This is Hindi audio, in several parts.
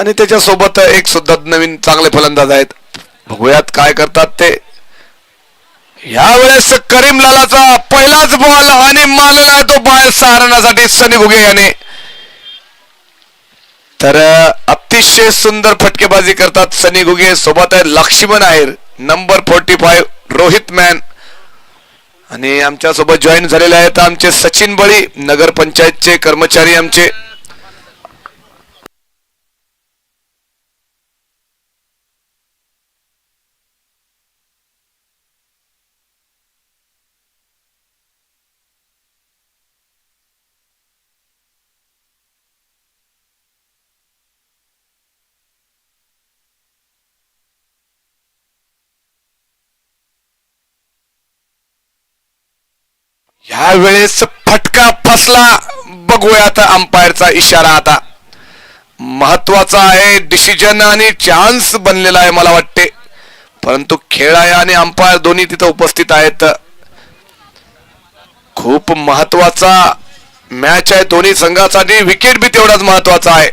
आणि त्याच्यासोबत एक सुद्धा नवीन चांगले फलंदाज आहेत. बघूयात काय करतात ते. यावेळेस करीम लालाचा पहिलाच बॉल आणि मारलेला तो बाहेर सारण्यासाठी सनी घुगे याने. तर अतिशय सुंदर फटकेबाजी करतात सनी घुगे. सोबत आहे लक्ष्मण आहेर, नंबर 45 रोहित मॅन. आणि आमच्या सोबत जॉईन झालेले आहेत आमचे सचिन बळी, नगर पंचायतचे कर्मचारी आमचे. ह्या वेळेस फटका फसला. बघूया आता अंपायरचा इशारा. आता महत्वाचा आहे डिसिजन आणि चान्स बनलेला आहे मला वाटते. परंतु खेळ आहे आणि अंपायर दोन्ही तिथे उपस्थित आहेत. खूप महत्वाचा मॅच आहे दोन्ही संघासाठी. विकेट बी तेवढाच महत्वाचा आहे.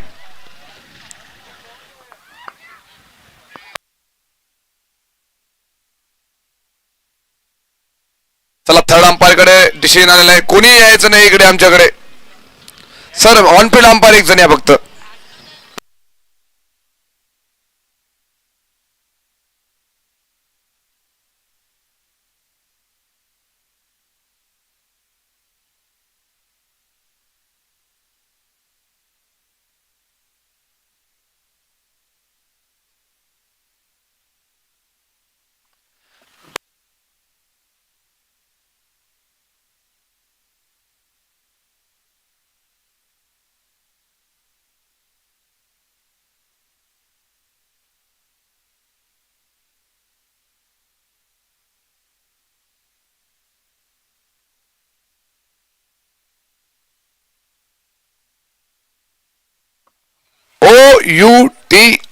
चला थर्ड अंपायर कडे डिसिजन आलेला आहे. कोणी यायचं नाही इकडे आमच्याकडे. सर ऑन फील्ड अंपायर एक जण या फक्त.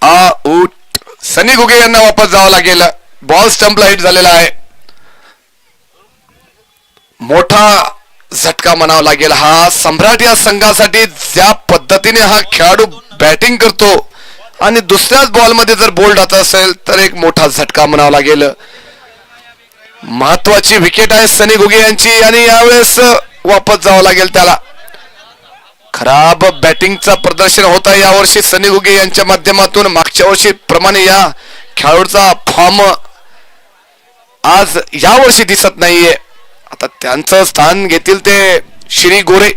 आउट. सनी घुगे यांना वापस जावं लागेल. बॉल स्टंपला हिट झालेला आहे. मोठा झटका म्हणावा लागेल हा. सम्राट या संघासाठी ज्या पद्धतीने हा खेळाडू बॅटिंग करतो आणि दुसऱ्याच बॉल मध्ये जर बोल्ड होत असेल तर एक मोठा झटका म्हणावा लागेल. महत्वाची विकेट आहे सनी घुगे यांची आणि यावेळेस वापस जावं लागेल त्याला. खराब बॅटिंगचा प्रदर्शन होता यावर्षी सनी घुगे यांच्या माध्यमातून. मागच्या वर्षी प्रमाणे या खेळाडूचा फॉर्म आज यावर्षी दिसत नाहीये. आता त्यांचं स्थान घेतील ते श्री गोरे.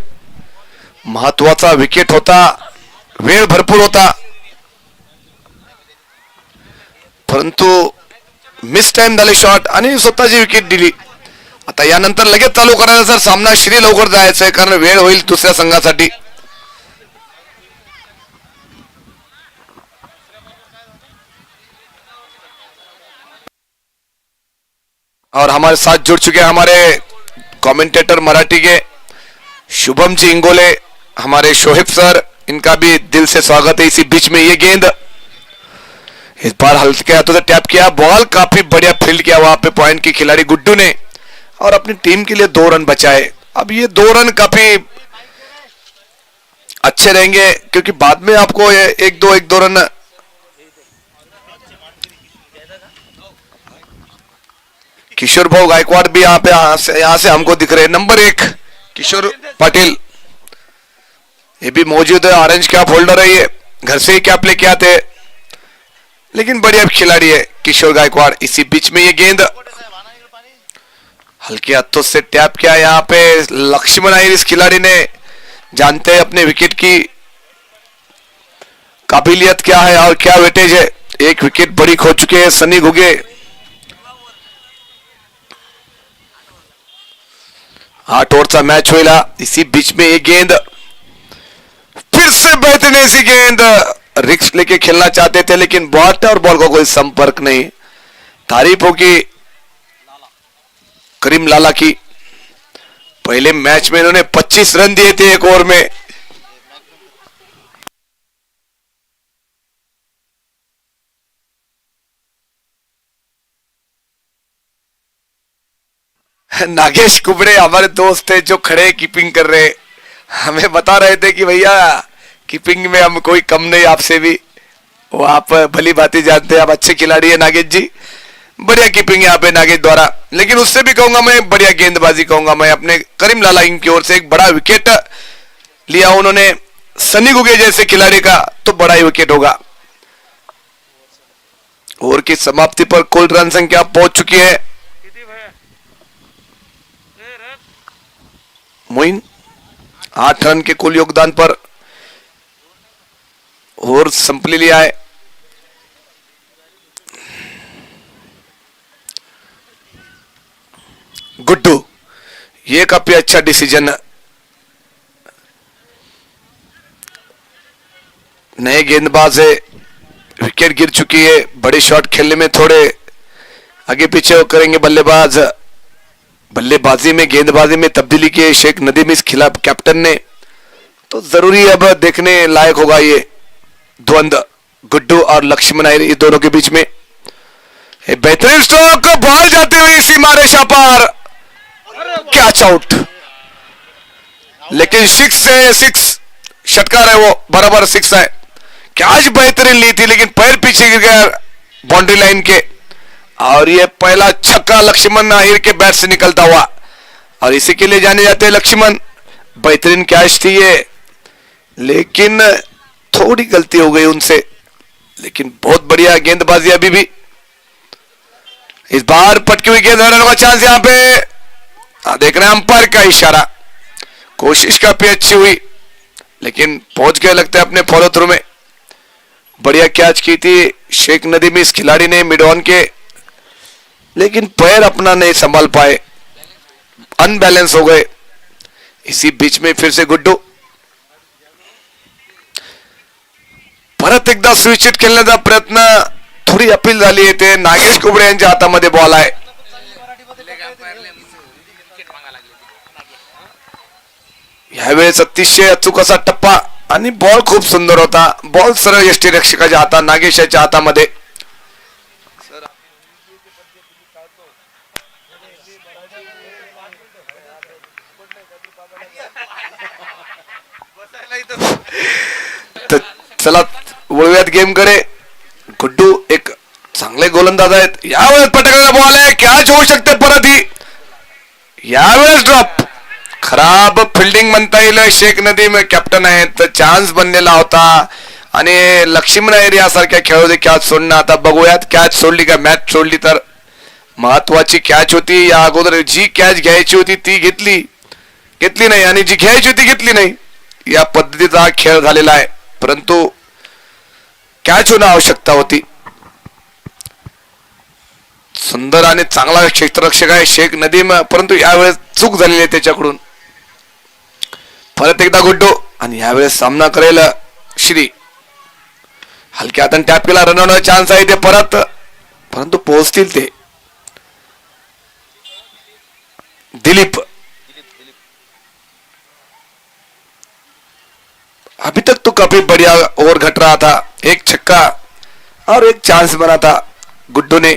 महत्वाचा विकेट होता, वेळ भरपूर होता, परंतु मिस टाइम झाले शॉट आणि स्वतःची विकेट दिली. आता यानंतर लगेच चालू करायचा जर सामना श्री लवकर जायचंय कारण वेळ होईल दुसऱ्या संघासाठी. और हमारे साथ जुड़ चुके हमारे कमेंटेटर मराठी के शुभम जी इंगोले, हमारे शोहेब सर, इनका भी दिल से स्वागत है. इसी बीच में ये गेंद इस बार हल्के हाथों से टैप किया. बॉल काफी बढ़िया फील्ड किया वहां पे पॉइंट की खिलाड़ी गुड्डू ने और अपनी टीम के लिए 2 रन बचाए. अब ये 2 रन काफी अच्छे रहेंगे क्योंकि बाद में आपको एक दो रन किशोर भाऊ गायकवाड़ भी यहाँ पे यहाँ से हमको दिख रहे हैं. नंबर 1 किशोर पाटिल ये भी मौजूद है. ऑरेंज कैप होल्डर है, ये घर से ही कैप लेके आते हैं लेकिन बढ़िया खिलाड़ी है किशोर गायकवाड़. इसी बीच में ये गेंद हल्के हाथों से टैप किया. यहाँ पे लक्ष्मण आहिर इस खिलाड़ी ने जानते हैं अपने विकेट की काबिलियत क्या है और क्या वेटेज है. एक विकेट बड़ी खो चुके हैं सनी घुगे. 8 ओवरचा मैच होईल. इसी बीच में ये गेंद फिर से बेहतरीन ऐसी गेंद. रिक्स लेके खेलना चाहते थे लेकिन बॉट और बॉल का कोई संपर्क नहीं. तारीफ होगी करीम लाला की. पहले मैच में इन्होंने 25 रन दिए थे 1 ओवर में. नागेश कुबड़े हमारे दोस्त थे जो खड़े कीपिंग कर रहे, हमें बता रहे थे कि भैया कीपिंग में हम कोई कम नहीं आपसे भी. वो आप भली भांति जानते हैं, आप अच्छे खिलाड़ी है नागेश जी। बढ़िया कीपिंग यहाँ पे नागेश द्वारा, लेकिन उससे भी कहूंगा मैं बढ़िया गेंदबाजी कहूंगा मैं अपने करीम लाला की ओर से। एक बड़ा विकेट लिया उन्होंने सनी गुगे जैसे खिलाड़ी का, तो बड़ा ही विकेट होगा। ओवर की समाप्ति पर कुल रन संख्या पहुंच चुकी है मोइन 8 रन के कुल योगदान पर ओवर संपली लिया है। गुड्डू, ये काफी अच्छा डिसीजन। नए गेंदबाज है, विकेट गिर चुकी है, बड़े शॉट खेलने में थोड़े आगे पीछे करेंगे बल्लेबाज। बल्लेबाजी में गेंदबाजी में तब्दीली की शेख नदीम इस खिलाफ कैप्टन ने, तो जरूरी अब देखने लायक होगा ये द्वंद्व गुड्डू और लक्ष्मण आयर, इस दोनों के बीच में। बेहतरीन स्ट्रोक, बॉल जाती हुई सीमा रेखा पार, कैच आउट। लेकिन सिक्स षटकार है वो, बराबर 6 है। कैच बेहतरीन ली थी लेकिन पैर पीछे गिर गया बाउंड्री लाइन के, और ये पहला छक्का लक्ष्मण आहिर के बैट से निकलता हुआ, और इसी के लिए जाने जाते हैं लक्ष्मण। बेहतरीन कैच थी ये, लेकिन थोड़ी गलती हो गई उनसे, लेकिन बहुत बढ़िया गेंदबाजी अभी भी। इस बार पटकी हुई गेंद, रन का चांस यहाँ पे देख रहे हैं अंपायर का इशारा। कोशिश काफी अच्छी हुई लेकिन पहुंच गए लगता है अपने फॉलो थ्रू में। बढ़िया कैच की थी शेख नदीम इस खिलाड़ी ने मिड ऑन के, लेकिन पैर अपना नहीं संभाल पाए, अनबैलेंस हो गए। इसी बीच में फिर से गुड्डू परत एकदा स्विच हिट खेळण्याचा प्रयत्न, थोडी अपील झाली येते। नागेश कुबडे यांच्या हातामध्ये बॉल आहे। यावेळेस अतिशय अचूक असा टप्पा आणि बॉल खूप सुंदर होता। बॉल सरळ यष्टीरक्षकाच्या हातात, नागेशाच्या हातामध्ये। चला वळूयात गेम कडे। गुड्डू एक चांगले गोलंदाज आहेत। यावेळेस पटकन बॉल आहे, कॅच होऊ शकते परत ही। यावेळेस ड्रॉप, खराब फिल्डिंग म्हणता येईल। शेख नदीम कॅप्टन आहेत, चान्स बनलेला होता आणि लक्ष्मण अय्यर यासारख्या खेळाडू कॅच सोडणं। आता बघूयात कॅच सोडली का मॅच सोडली तर। महत्वाची कॅच होती, या अगोदर जी कॅच घ्यायची होती ती घेतली नाही, आणि जी घ्यायची होती घेतली नाही। या पद्धतीचा खेळ झालेला आहे, परंतु कॅच होणं आवश्यकता होती। सुंदर आणि चांगला क्षेत्ररक्षक आहे शेख नदीम, परंतु यावेळेस चूक झालेली आहे त्याच्याकडून। परत एकदा गुड्डू, आणि यावेळेस सामना करेल श्री। हलक्या हाताने टॅप केला, रन होण्याचा चान्स आहे ते परत, परंतु पोहोचतील ते। दिलीप, अभी तक तो काफी बढ़िया ओवर घट रहा था। एक छक्का और एक चांस बना था गुड्डू ने,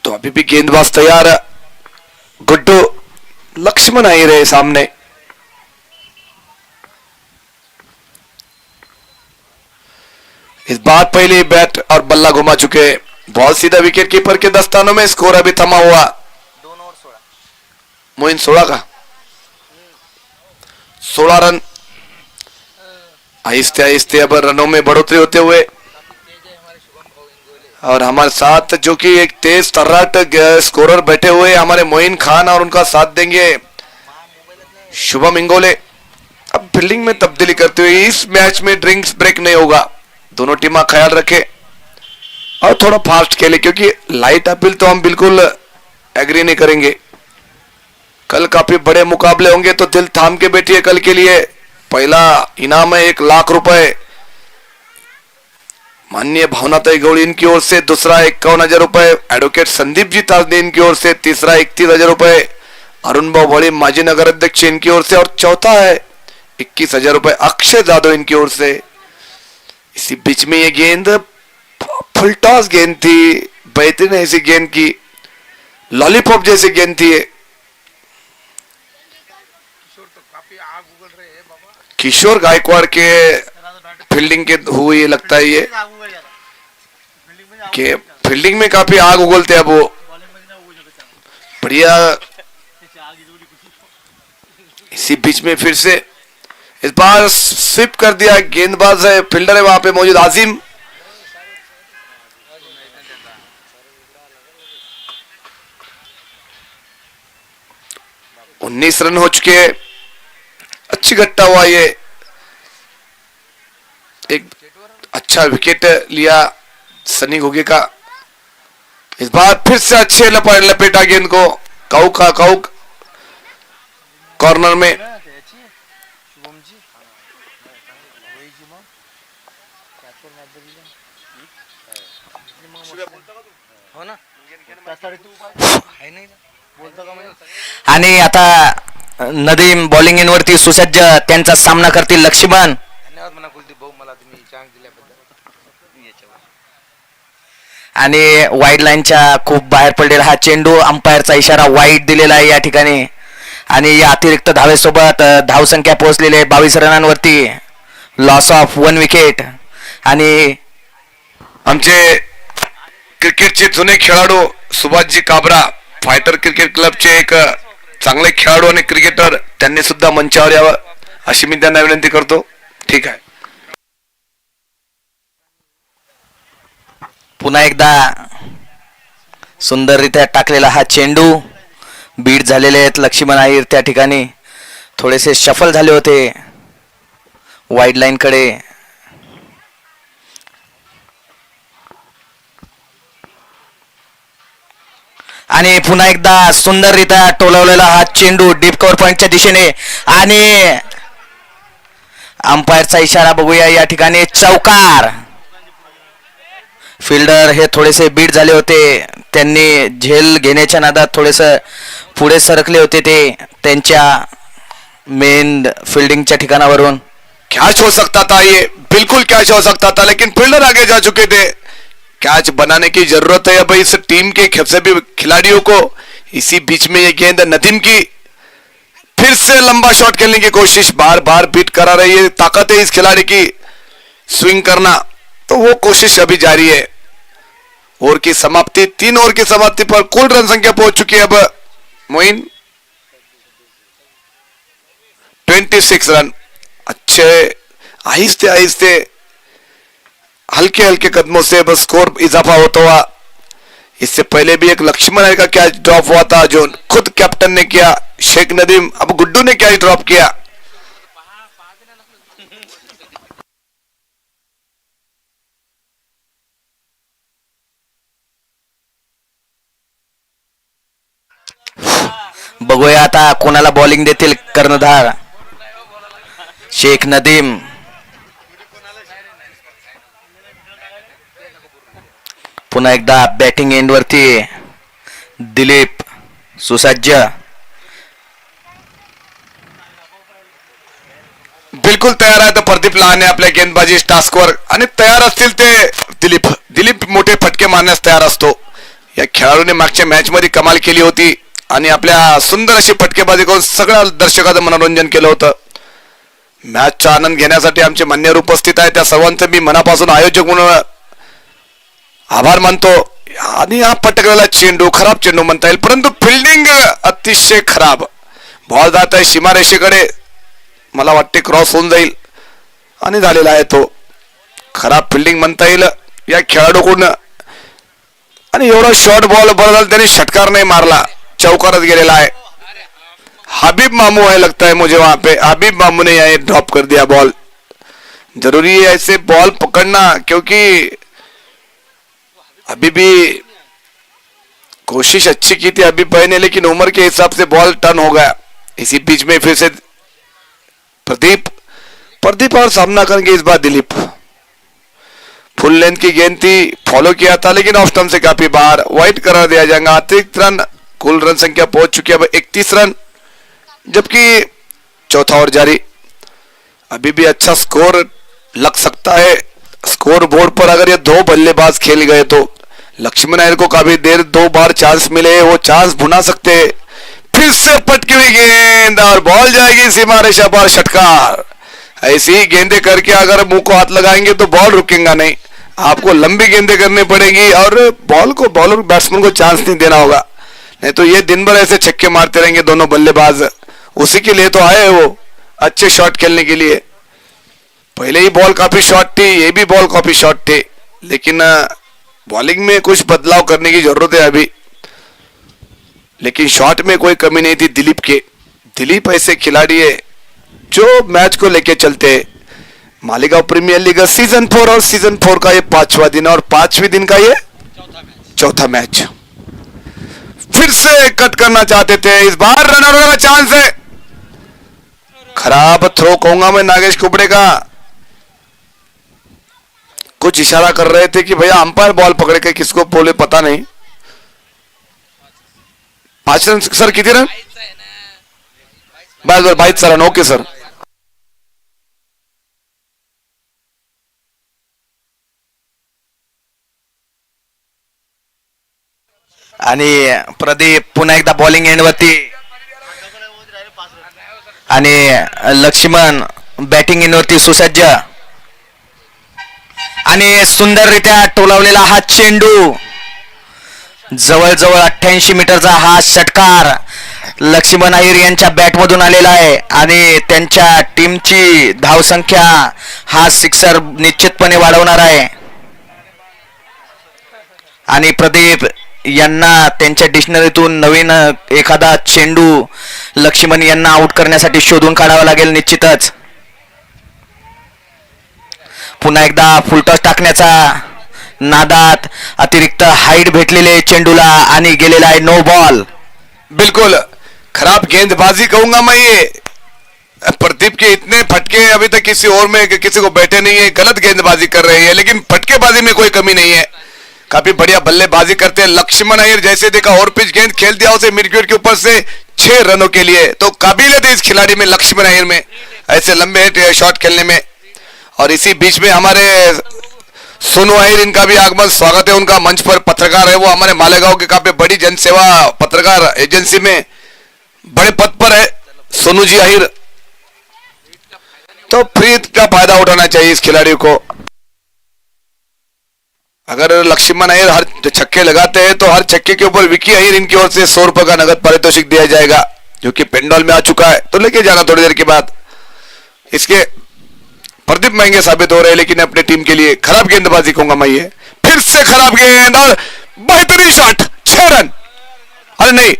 तो अभी भी गेंदबाज तैयार। गुड्डू, लक्ष्मण आई रहे सामने। इस बार पहले बैट और बल्ला घुमा चुके। बॉल सीधा विकेट कीपर के दस्तानों में। स्कोर अभी थमा हुआ 2 और 16। मोइन 16 का 16 रन। आहिस्ते आहिस्ते अब रनों में बढ़ोतरी होते हुए, और हमारे साथ जो कि एक तेज तर्राट स्कोरर बैठे हुए हमारे मोइन खान, और उनका साथ देंगे शुभम इंगोले। अब फील्डिंग में तब्दीली करते हुए इस मैच में ड्रिंक्स ब्रेक नहीं होगा। दोनों टीम ख्याल रखे और थोड़ा फास्ट खेले, क्योंकि लाइट अपील तो हम बिल्कुल एग्री नहीं करेंगे। कल काफी बड़े मुकाबले होंगे, तो दिल थाम के बैठिए कल के लिए। पहला इनाम है 1 लाख रुपए माननीय भावनाताई गौड़ इनकी ओर से, दूसरा 51,000 रुपए एडवोकेट संदीप जी ताजनी इनकी ओर से, तीसरा 31,000 रुपए अरुण भाऊ भोड़ी माजी नगर अध्यक्ष इनकी ओर से, और चौथा है 21,000 रुपए अक्षय जादव इनकी ओर से। इसी बीच में ये गेंद फुल टॉस गेंद थी, बेहतरीन ऐसी गेंद की, लॉलीपॉप जैसी गेंद थी। किशोर गायकवाड़ के फील्डिंग के हुई लगता है ये कि फील्डिंग में काफी आग उगलते अब वो बढ़िया। इसी बीच में फिर से इस बार स्विप कर दिया, गेंदबाज है फील्डर है वहां पे मौजूद आजिम। उन्नीस रन हो चुके, अच्छी घट्टा हुआ ये, एक अच्छा विकेट लिया सनी घुगे का। इस बार फिर से अच्छे लपेटा गेंद को, काउक कॉर्नर में। आणि आता नदीम बॉलिंग इनवरती सुसज्ज, त्यांचा सामना करतील लक्ष्मण। धन्यवाद म्हणा कुलदीप भाऊ, मला तुम्ही चान्स दिल्याबद्दल। आणि वाईड लाईनच्या खूप बाहेर पडलेला हा चेंडू, अंपायरचा इशारा वाईड दिलेला आहे या ठिकाणी। आणि या अतिरिक्त धावेसोबत धावसंख्या पोहोचलेली आहे 22 रनांवरती, लॉस ऑफ 1 विकेट। आणि आमचे क्रिकेटचे जुने खेळाडू सुभाषजी काबरा, फायटर क्रिकेट क्लबचे एक चांगले खेळाडू आणि क्रिकेटर, त्यांनी सुद्धा मंचावर यावं अशी मी त्यांना विनंती करतो। ठीक आहे, पुन्हा एकदा सुंदररित्या टाकलेला हा चेंडू, बीट झालेले आहेत लक्ष्मण अय्यर त्या ठिकाणी, थोडेसे शफल झाले होते वाईड लाईन कडे। आणि पुन्हा एकदा सुंदररित्या टोलवलेला हा चेंडू डीप कव्हर पॉइंटच्या दिशेने, आणि अंपायरचा इशारा बघूया या ठिकाणी, चौकार। फिल्डर हे थोडेसे बीट झाले होते, त्यांनी झेल घेण्याच्या नादात थोडेसे पुढे सरकले होते ते त्यांच्या मेन फील्डिंगच्या ठिकाणावरून। कैच हो सकता था, ये बिल्कुल कैच हो सकता था, लेकिन फील्डर आगे जा चुके थे। कैच बनाने की जरूरत है अब इस टीम के सभी खिलाड़ियों को। इसी बीच में ये गेंद नदीम की, फिर से लंबा शॉट खेलने की कोशिश, बार बार बीट करा रही है, ताकत है इस खिलाड़ी की स्विंग करना, तो वो कोशिश अभी जारी है। ओवर की समाप्ति, 3 ओवर की समाप्ति पर कुल रन संख्या पहुंच चुकी है अब मोइन 26 रन। अच्छे आहिस्ते आहिस्ते हल्के हल्के कदमों से बस स्कोर इजाफा होता हुआ। इससे पहले भी एक लक्ष्मण अय्यर का कैच ड्रॉप हुआ था जो खुद कैप्टन ने किया, शेख नदीम, अब गुड्डू ने कैच ड्रॉप किया। बघूया आता कोणाला बॉलिंग देतील कर्णधार शेख नदीम। पुन्हा एकदा बॅटिंग एंड वरती दिलीप सुसज्ज, बिल्कुल तयार आहे तर प्रदीप लहाने आपल्या गेंदबाजी टास्कवर, आणि तयार असतील ते दिलीप मोठे फटके मारण्यास तयार असतो। या खेळाडूने मागच्या मॅच मध्ये कमाल केली होती आणि आपल्या सुंदर अशी फटकेबाजी करून सगळ्या दर्शकांचं मनोरंजन केलं होतं। मॅचचा आनंद घेण्यासाठी आमचे मान्यवर उपस्थित आहे, त्या सर्वांचं मी मनापासून आयोजक म्हणून आभार मानतो। आणि हा पटकलेला चेंडू, खराब चेंडू म्हणता येईल, परंतु फिल्डिंग अतिशय खराब, बॉल जात आहे सीमारेषेकडे, मला वाटते क्रॉस होऊन जाईल, आणि झालेला आहे तो। खराब फिल्डिंग म्हणता येईल या खेळाडूकडून, आणि एवढा शॉर्ट बॉल बरं झालं त्यांनी षटकार नहीं मारला, चौकारच गेलेला आहे। हबीब मामू है लगता है मुझे वहां पे, हबीब मामू ने यहाँ ड्रॉप कर दिया बॉल। जरूरी है ऐसे बॉल पकड़ना, क्योंकि अभी भी कोशिश अच्छी की थी अभी भाई ने, लेकिन उम्र के हिसाब से बॉल टर्न हो गया। इसी बीच में फिर से प्रदीप और सामना करेंगे इस बार दिलीप। फुल लेंथ की गेंद थी, फॉलो किया था, लेकिन ऑफ स्टंप से काफी बाहर, वाइड करार दिया जाएगा। अतिरिक्त रन, कुल रन संख्या पहुंच चुकी है अब 31 रन, जबकि चौथा ओवर जारी। अभी भी अच्छा स्कोर लग सकता है स्कोर बोर्ड पर अगर ये 2 बल्लेबाज खेल गए तो। लक्ष्मण अय्यर को काफी देर 2 बार चांस मिले, वो चांस भुना सकते। फिर से पटकी हुई गेंद और बॉल जाएगी सीमा रेखा पर, षटकार। ऐसी ही गेंदे करके अगर मुंह को हाथ लगाएंगे तो बॉल रुकेगा नहीं, आपको लंबी गेंदे करनी पड़ेगी और बॉल को बॉलर बैट्समैन को चांस नहीं देना होगा, नहीं तो ये दिन भर ऐसे छक्के मारते रहेंगे दोनों बल्लेबाज। उसी के लिए तो आए वो, अच्छे शॉट खेलने के लिए। पहले ही बॉल काफी शॉर्ट थी, ये भी बॉल काफी शॉर्ट थे, लेकिन बॉलिंग में कुछ बदलाव करने की जरूरत है अभी। लेकिन शॉट में कोई कमी नहीं थी दिलीप के। दिलीप ऐसे खिलाड़ी है जो मैच को लेके चलते हैं। मालेगांव प्रीमियर लीग सीजन 4 और सीजन 4 का ये 5वां दिन और 5वें दिन का ये चौथा मैच। फिर से कट करना चाहते थे, इस बार रन आउट का चांस है। खराब थ्रो कहूंगा मैं नागेश कुबड़े का। कुछ इशारा कर रहे थे कि भैया अंपायर बॉल पकड़ के किसको बोले पता नहीं। 5 रन सर, कितने रन? बस 22 रन, ओके सर। आणि प्रदीप पुन्हा एकदा बॉलिंग एंडवरती आणि लक्ष्मण बॅटिंग एंडवरती सुसज्ज आणि सुंदररित्या टोलावलेला हा चेंडू, जवळजवळ 88 मीटरचा हा षटकार लक्ष्मण अय्यर यांच्या बॅटमधून आलेला आहे आणि त्यांच्या टीमची धावसंख्या हा सिक्सर निश्चितपणे वाढवणार आहे। आणि प्रदीप यांना त्यांच्या डिक्शनरीतून नवीन एखादा चेंडू लक्ष्मण यांना आउट करण्यासाठी शोधून काढावा लागेल निश्चितच। पुन्हा एकदा फुलटॉस टाकण्याचा नादात अतिरिक्त हाईट भेटलेले चेंडूला आणि गेलेला आहे नो बॉल। बिल्कुल खराब गेंदबाजी कहूंगा मैं ये। प्रदीप के इतने फटके अभी तक किसी और में किसी को बैठे नहीं है, गलत गेंदबाजी कर रहे हैं, लेकिन फटकेबाजी में कोई कमी नहीं है, काफी बढ़िया बल्लेबाजी करते हैं। लक्ष्मण अय्यर जैसे देखा और पिच गेंद खेल दिया उसे मिड विकेट के ऊपर से 6 रनों के लिए, तो काबिलियत है इस खिलाड़ी में, लक्ष्मण अय्यर में, ऐसे लंबे शॉट खेलने में। और इसी बीच में हमारे सोनू अय्यर, इनका भी आगमन, स्वागत है उनका मंच पर। पत्रकार है वो, हमारे मालेगांव के काफी बड़ी जनसेवा पत्रकार एजेंसी में बड़े पद पर है सोनू जी अय्यर, तो फ्री का फायदा उठाना चाहिए इस खिलाड़ी को। अगर लक्ष्मण अय्यर हर छक्के लगाते हैं तो हर छक्के के ऊपर विकी अय्यर इनकी ओर से 100 रुपए का नगद पारितोषिक दिया जाएगा, जो कि पेंडोल में आ चुका है, तो लेके जाना थोड़ी देर के बाद। इसके प्रदीप महंगे साबित हो रहे हैं, लेकिन अपने टीम के लिए खराब गेंदबाजी कहूंगा मैं ये। फिर से खराब गेंद और बेहतरीन शॉट, 6 रन। अरे नहीं,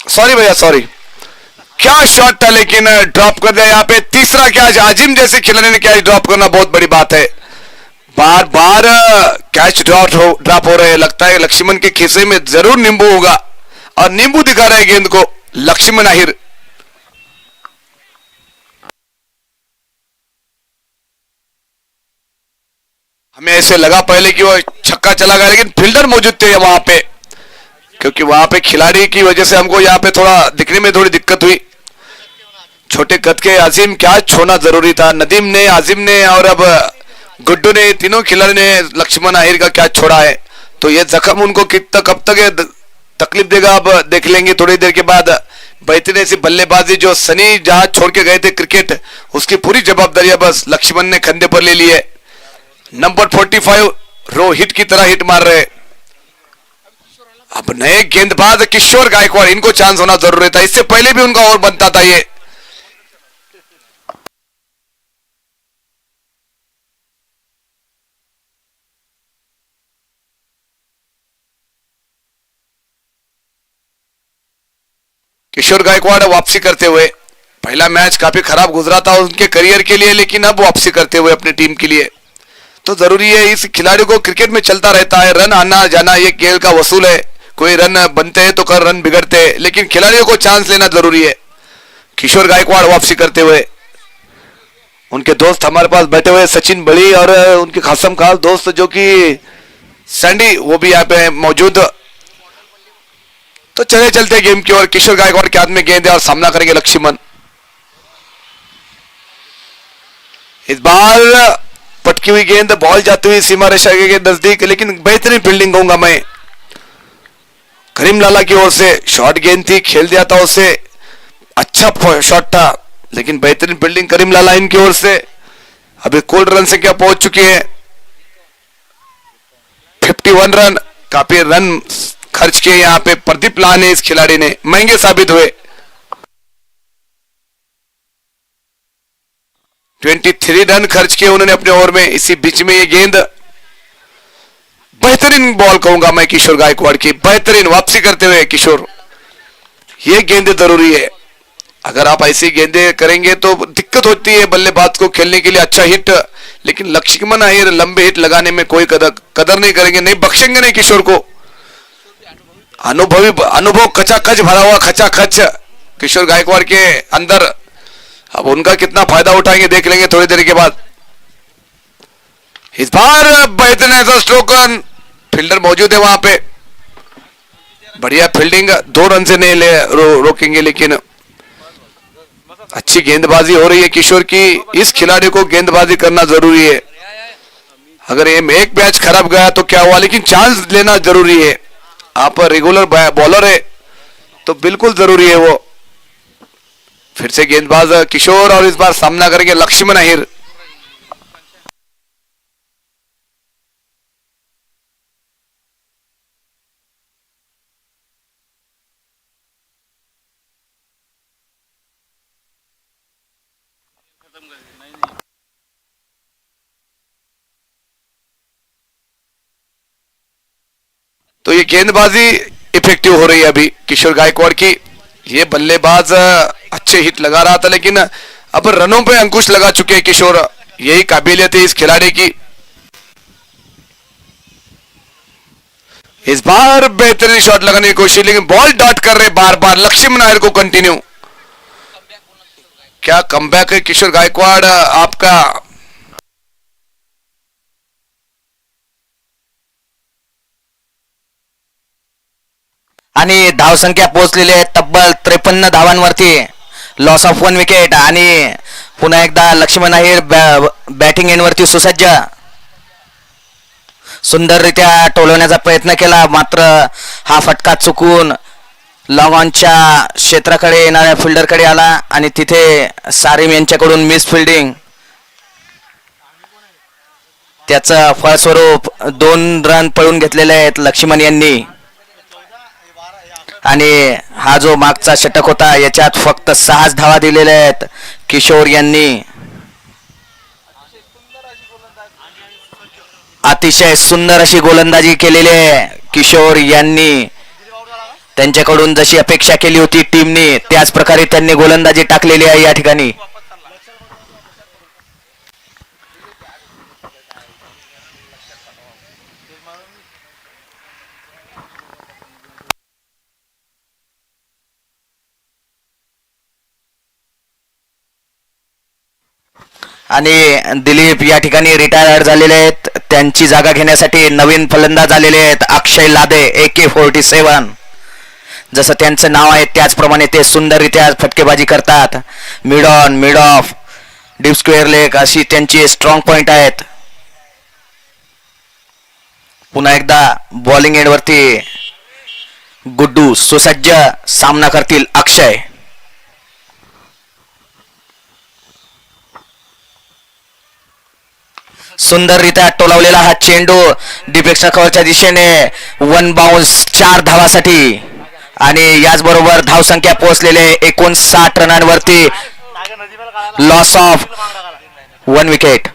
सॉरी भैया, सॉरी, क्या शॉट था, लेकिन ड्रॉप कर दिया यहाँ पे। तीसरा कैच आजिम जैसे खिलाड़ी ने कैच ड्रॉप करना बहुत बड़ी बात है। बार बार कैच ड्रॉप हो रहे हैं, लगता है लक्ष्मण के खिस्से में जरूर नींबू होगा, और नींबू दिखा रहे गेंद को लक्ष्मण अय्यर। हमें ऐसे लगा पहले कि वो छक्का चला गया, लेकिन फील्डर मौजूद थे वहां पे, क्योंकि वहां पे खिलाड़ी की वजह से हमको यहाँ पे थोड़ा दिखने में थोड़ी दिक्कत हुई। छोटे कद के आजिम कैच छोड़ना जरूरी था। नदीम ने, आजिम ने और अब गुड्डू ने, तीनों खिलाड़ी ने लक्ष्मण अय्यर का कैच छोड़ा है, तो ये जख्म उनको कितना कब तक तकलीफ देगा अब देख लेंगे थोड़ी देर के बाद। बेहतरीन ऐसी बल्लेबाजी जो सनी जहां छोड़ के गए थे क्रिकेट, उसकी पूरी जवाबदारी बस लक्ष्मण ने कंधे पर ले ली है। नंबर 45 रोहित की तरह हिट मार रहे। अब नए गेंदबाज किशोर गायकवाड़, इनको चांस होना जरूरी था, इससे पहले भी उनका और बनता था ये। किशोर गायकवाड़ वापसी करते हुए, पहला मैच काफी खराब गुजरा था उनके करियर के लिए, लेकिन अब वापसी करते हुए अपनी टीम के लिए, तो जरूरी है। इस खिलाड़ी को क्रिकेट में चलता रहता है, रन आना जाना ये खेल का वसूल है, कोई रन बनते हैं तो कर रन बिगड़ते हैं, लेकिन खिलाड़ियों को चांस लेना जरूरी है। किशोर गायकवाड़ वापसी करते हुए, उनके दोस्त हमारे पास बैठे हुए सचिन बड़ी और उनके खासम खास दोस्त जो कि सैंडी, वो भी यहाँ पे मौजूद। तो चले चलते गेम की ओर। किशोर गायकवाड़ के हाथ में गेंद है और सामना करेंगे लक्ष्मण। इस बार पटकी हुई गेंद, बॉल जाती हुई सीमा रेखा के नजदीक, लेकिन बेहतरीन फील्डिंग कहूंगा मैं करीम लाला की ओर से। शॉर्ट गेंद थी, खेल दिया था उसे, अच्छा शॉट था, लेकिन बेहतरीन फील्डिंग करीम लाला इनकी ओर से। अभी कुल रन संख्या पहुंच चुकी है 51 रन। काफी रन खर्च किए यहाँ पे प्रदीप लाल ने, इस खिलाड़ी ने महंगे साबित हुए। 23 रन खर्च किए उन्होंने अपने ओवर में। इसी बीच में ये गेंद, बेहतरीन बॉल कहूंगा मैं किशोर गायकवाड़ की, बेहतरीन वापसी करते हुए किशोर। ये गेंदें जरूरी है, अगर आप ऐसी गेंदें करेंगे तो दिक्कत होती है बल्लेबाज को खेलने के लिए। अच्छा हिट, लेकिन लक्ष्मण अय्यर लंबे हिट लगाने में कोई कदर नहीं करेंगे, नहीं बख्शेंगे नहीं किशोर को। अनुभव खचाखच भरा हुआ, खचाखच किशोर गायकवाड़ के अंदर। अब उनका कितना फायदा उठाएंगे देख लेंगे थोड़ी देर के बाद। इस बार बेहतरीन ऐसा स्ट्रोक, फील्डर मौजूद है वहां पे, बढ़िया फील्डिंग, 2 रन से नहीं रोकेंगे, लेकिन अच्छी गेंदबाजी हो रही है किशोर की। इस खिलाड़ी को गेंदबाजी करना जरूरी है। अगर ये एक मैच खराब गया तो क्या हुआ, लेकिन चांस लेना जरूरी है। आप रेगुलर बॉलर है तो बिल्कुल जरूरी है वो। फिर से गेंदबाज किशोर, और इस बार सामना करेंगे लक्ष्मण अय्यर। तो ये गेंदबाजी इफेक्टिव हो रही है अभी किशोर गायकवाड़ की। ये बल्लेबाज अच्छे हिट लगा रहा था, लेकिन अब रनों पे अंकुश लगा चुके हैं किशोर। यही काबिलियत है इस खिलाड़ी की। इस बार बेहतरीन शॉट लगाने की कोशिश, लेकिन बॉल डॉट कर रहे बार बार लक्ष्मण अय्यर को कंटिन्यू। क्या कमबैक है किशोर गायकवाड़ आपका। आणि धावसंख्या पोहोचलेली आहे तब्बल 53 धावांवरती, लॉस ऑफ 1 विकेट। आणि पुन्हा एकदा लक्ष्मण अय्यर बॅटिंग एंडवरती सुसज्ज, सुंदररित्या टोलवण्याचा प्रयत्न केला, मात्र हा फटका चुकून लॉंग ऑनच्या क्षेत्राकडे येणाऱ्या फिल्डरकडे आला आणि तिथे सारिम यांच्याकडून मिस फिल्डिंग, त्याचं फळस्वरूप 2 रन पळून घेतलेले आहेत लक्ष्मण यांनी। आणि हा जो मागचा षटक होता याच्यात फक्त 6 धावा दिलेल्या आहेत किशोर यांनी। अतिशय सुंदर अशी गोलंदाजी केलेली आहे किशोर यांनी। त्यांच्याकडून जशी अपेक्षा केली होती टीमने त्याच प्रकारे त्यांनी गोलंदाजी टाकलेली आहे या ठिकाणी। आणि दिलीप या ठिकाणी रिटायर्ड झालेले आहेत, त्यांची जागा घेण्यासाठी नवीन फलंदाज आलेले आहेत अक्षय लादे AK47। जसं त्यांचं नाव आहे त्याचप्रमाणे ते सुंदररित्या फटकेबाजी करतात। Mid on, mid of, deep square leg अशी त्यांची स्ट्रॉंग पॉइंट आहेत। पुन्हा एकदा बॉलिंग एंडवरती गुड्डू सुसज्ज, सामना करतील अक्षय। सुंदररित्या टोलावलेला हा चेंडू डीपेक्षा कव्हरच्या दिशेने 1 बाउन्स 4 धावासाठी। आणि याचबरोबर धावसंख्या पोहोचलेले 59 रनांवरती, loss of 1 wicket.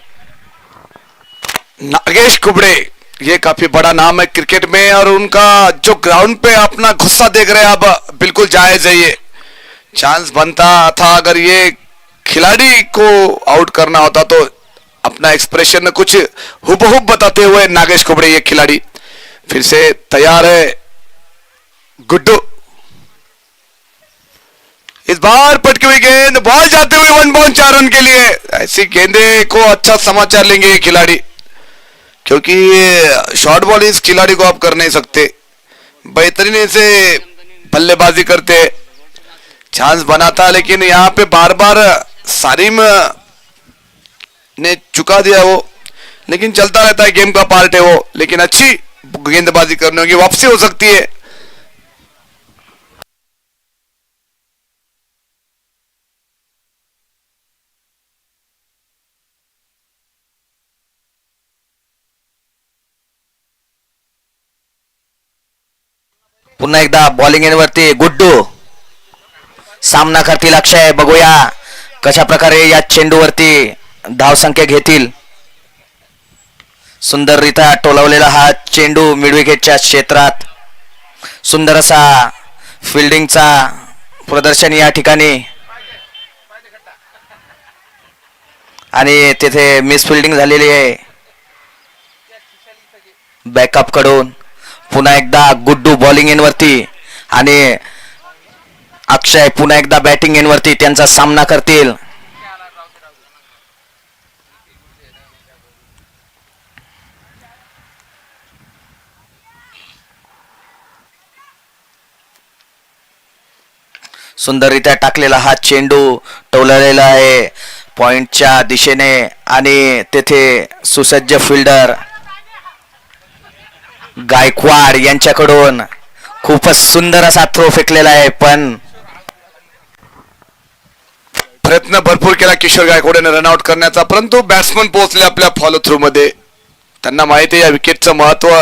Nagesh Kubade, ये काफी बड़ा नाम है क्रिकेट में, और उनका जो ग्राउंड पे अपना गुस्सा देख रहे हैं अब बिल्कुल जायज है। ये चांस बनता था, अगर ये खिलाड़ी को आउट करना होता तो अपना एक्सप्रेशन कुछ हुबहू बताते हुए नागेश कुबड़े, ये खिलाड़ी फिर से तैयार है। गुड्डू, इस बार पटकी हुई गेंद, बॉल जाते हुए 1 बाउंड 4 रन के लिए। ऐसी गेंदे को अच्छा समाचार लेंगे ये खिलाड़ी, क्योंकि शॉर्ट बॉल इस खिलाड़ी को आप कर नहीं सकते। बेहतरीन से बल्लेबाजी करते, चांस बना था, लेकिन यहाँ पे बार बार सारिम ने चुका दिया वो, लेकिन चलता रहता है, गेम का पार्ट है वो। लेकिन अच्छी गेंदबाजी करने की वापसी हो सकती है। पुन्हा एकदा बॉलिंग वरती गुड्डू, सामना करतील अक्षय. बघूया कशा प्रकारे या चेंडूवरती धावसंख्या घेतील. सुंदररित्या टोलवलेला हा चेंडू मिडविकेटच्या क्षेत्रात. सुंदर असा फिल्डिंगचा प्रदर्शन या ठिकाणी आणि तेथे मिस फिल्डिंग झालेली आहे बॅकअप कडून. पुन्हा एकदा गुड्डू बॉलिंग वरती आणि अक्षय पुन्हा एकदा बॅटिंग वरती त्यांचा सामना करतील. सुंदररित्या टाकलेला हा चेंडू टोललेला आहे पॉइंटच्या दिशेने आणि तेथे सुसज्ज फिल्डर गायकवाड यांच्याकडून खूपच सुंदर असा थ्रो फेकलेला आहे. पण प्रयत्न भरपूर केला किशोर गायकवाडने रनआउट करण्याचा, परंतु बॅट्समन पोहोचले आपल्या फॉलो थ्रू मध्ये. त्यांना माहिती आहे या विकेटचं महत्व